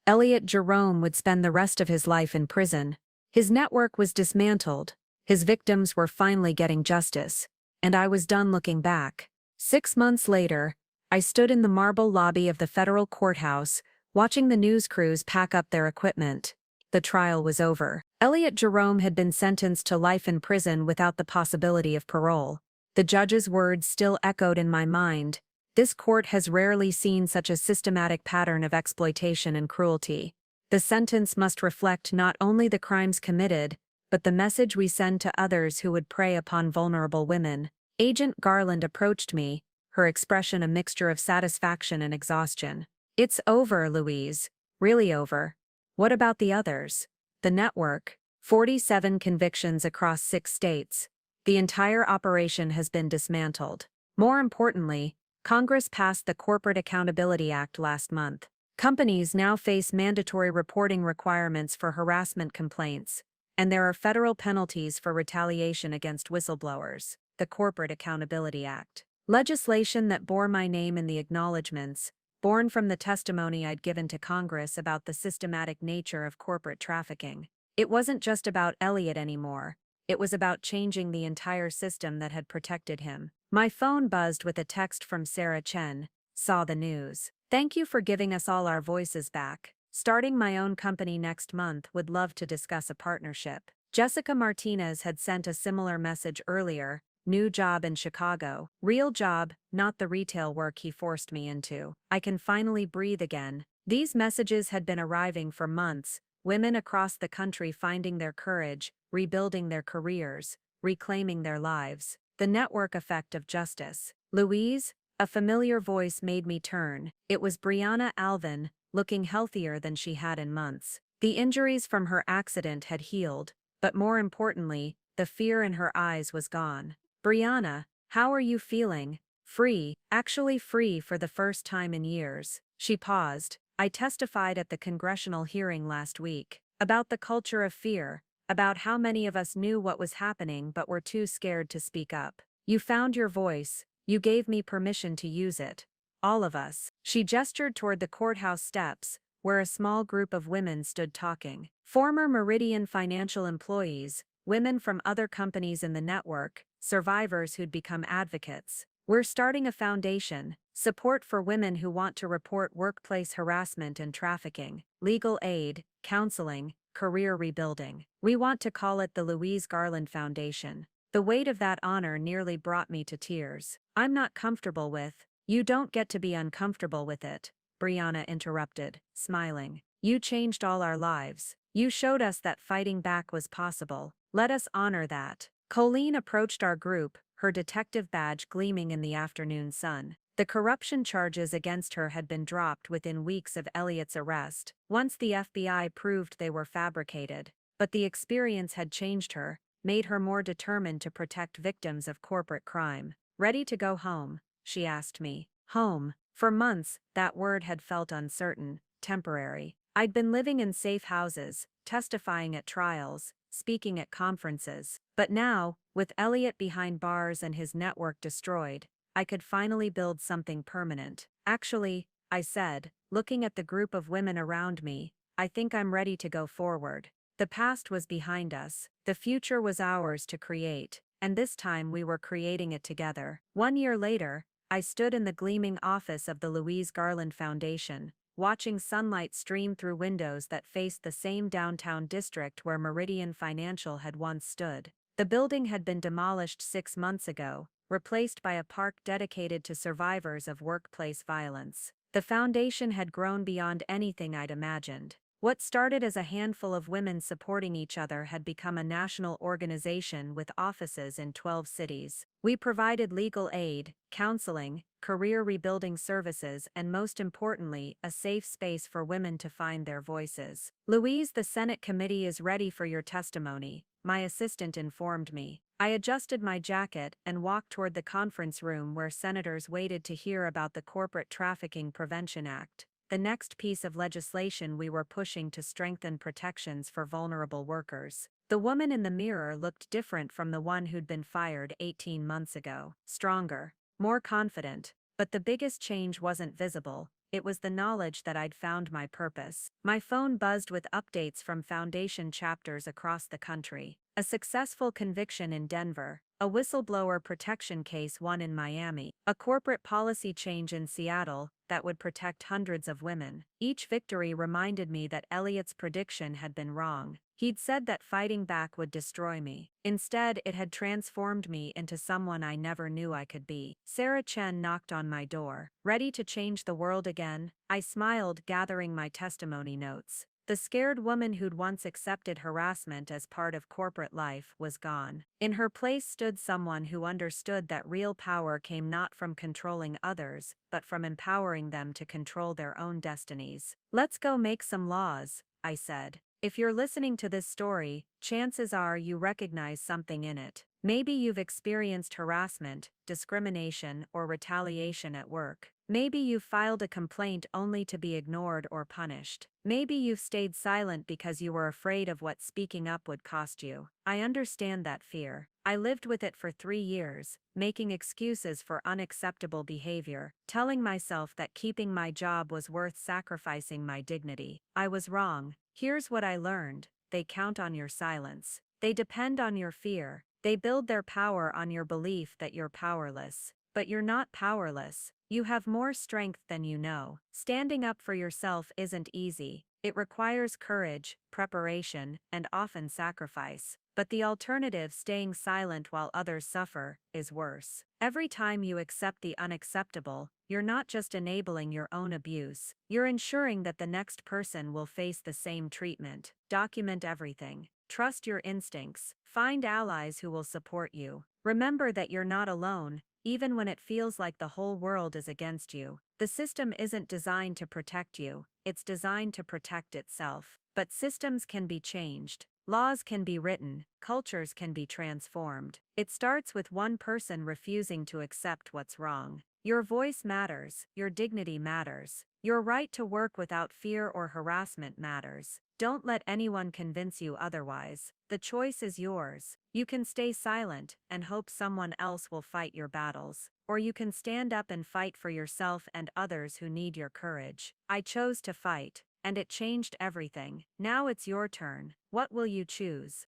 Speaker 1: Elliot Jerome would spend the rest of his life in prison. His network was dismantled. His victims were finally getting justice. And I was done looking back. 6 months later, I stood in the marble lobby of the federal courthouse, watching the news crews pack up their equipment. The trial was over. Elliot Jerome had been sentenced to life in prison without the possibility of parole. The judge's words still echoed in my mind. This court has rarely seen such a systematic pattern of exploitation and cruelty. The sentence must reflect not only the crimes committed, but the message we send to others who would prey upon vulnerable women. Agent Garland approached me, her expression a mixture of satisfaction and exhaustion. It's over, Louise. Really over. What about the others? The network. 47 convictions across 6 states. The entire operation has been dismantled. More importantly, Congress passed the Corporate Accountability Act last month. Companies now face mandatory reporting requirements for harassment complaints, and there are federal penalties for retaliation against whistleblowers. The Corporate Accountability Act. Legislation that bore my name in the acknowledgments, born from the testimony I'd given to Congress about the systematic nature of corporate trafficking. It wasn't just about Elliot anymore. It was about changing the entire system that had protected him. My phone buzzed with a text from Sarah Chen. Saw the news. Thank you for giving us all our voices back. Starting my own company next month, would love to discuss a partnership. Jessica Martinez had sent a similar message earlier. New job in Chicago. Real job, not the retail work he forced me into. I can finally breathe again. These messages had been arriving for months. Women across the country finding their courage, rebuilding their careers, reclaiming their lives. The network effect of justice. Louise? A familiar voice made me turn. It was Brianna Alvin, looking healthier than she had in months. The injuries from her accident had healed, but more importantly, the fear in her eyes was gone. Brianna, how are you feeling? Free, actually free for the first time in years. She paused. I testified at the congressional hearing last week about the culture of fear, about how many of us knew what was happening but were too scared to speak up. You found your voice. You gave me permission to use it. All of us. She gestured toward the courthouse steps, where a small group of women stood talking. Former Meridian Financial employees, women from other companies in the network, survivors who'd become advocates. We're starting a foundation, support for women who want to report workplace harassment and trafficking, legal aid, counseling, career rebuilding. We want to call it the Louise Garland Foundation. The weight of that honor nearly brought me to tears. I'm not comfortable with. You don't get to be uncomfortable with it, Brianna interrupted, smiling. You changed all our lives. You showed us that fighting back was possible. Let us honor that. Coleen approached our group, her detective badge gleaming in the afternoon sun. The corruption charges against her had been dropped within weeks of Elliot's arrest, once the FBI proved they were fabricated. But the experience had changed her, made her more determined to protect victims of corporate crime. Ready to go home? She asked me. Home. For months, that word had felt uncertain, temporary. I'd been living in safe houses, testifying at trials, speaking at conferences. But now, with Elliot behind bars and his network destroyed, I could finally build something permanent. Actually, I said, looking at the group of women around me, I think I'm ready to go forward. The past was behind us. The future was ours to create, and this time we were creating it together. 1 year later, I stood in the gleaming office of the Louise Garland Foundation, watching sunlight stream through windows that faced the same downtown district where Meridian Financial had once stood. The building had been demolished 6 months ago, replaced by a park dedicated to survivors of workplace violence. The foundation had grown beyond anything I'd imagined. What started as a handful of women supporting each other had become a national organization with offices in 12 cities. We provided legal aid, counseling, career rebuilding services, and most importantly, a safe space for women to find their voices. Louise, the Senate committee is ready for your testimony, my assistant informed me. I adjusted my jacket and walked toward the conference room where senators waited to hear about the Corporate Trafficking Prevention Act, the next piece of legislation we were pushing to strengthen protections for vulnerable workers. The woman in the mirror looked different from the one who'd been fired 18 months ago. Stronger, more confident, but the biggest change wasn't visible. It was the knowledge that I'd found my purpose. My phone buzzed with updates from foundation chapters across the country. A successful conviction in Denver, a whistleblower protection case won in Miami, a corporate policy change in Seattle that would protect hundreds of women. Each victory reminded me that Elliot's prediction had been wrong. He'd said that fighting back would destroy me. Instead, it had transformed me into someone I never knew I could be. Sarah Chen knocked on my door. Ready to change the world again? I smiled, gathering my testimony notes. The scared woman who'd once accepted harassment as part of corporate life was gone. In her place stood someone who understood that real power came not from controlling others, but from empowering them to control their own destinies. Let's go make some laws, I said. If you're listening to this story, chances are you recognize something in it. Maybe you've experienced harassment, discrimination, or retaliation at work. Maybe you've filed a complaint only to be ignored or punished. Maybe you've stayed silent because you were afraid of what speaking up would cost you. I understand that fear. I lived with it for 3 years, making excuses for unacceptable behavior, telling myself that keeping my job was worth sacrificing my dignity. I was wrong. Here's what I learned: they count on your silence. They depend on your fear. They build their power on your belief that you're powerless. But you're not powerless. You have more strength than you know. Standing up for yourself isn't easy. It requires courage, preparation, and often sacrifice. But the alternative, staying silent while others suffer, is worse. Every time you accept the unacceptable, you're not just enabling your own abuse, you're ensuring that the next person will face the same treatment. Document everything. Trust your instincts. Find allies who will support you. Remember that you're not alone, even when it feels like the whole world is against you. The system isn't designed to protect you, it's designed to protect itself. But systems can be changed. Laws can be written, cultures can be transformed. It starts with one person refusing to accept what's wrong. Your voice matters, your dignity matters. Your right to work without fear or harassment matters. Don't let anyone convince you otherwise. The choice is yours. You can stay silent and hope someone else will fight your battles. Or you can stand up and fight for yourself and others who need your courage. I chose to fight, and it changed everything. Now it's your turn. What will you choose?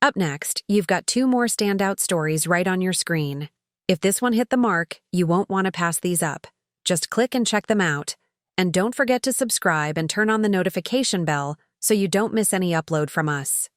Speaker 3: Up next, you've got 2 more standout stories right on your screen. If this one hit the mark, you won't want to pass these up. Just click and check them out. And don't forget to subscribe and turn on the notification bell so you don't miss any upload from us.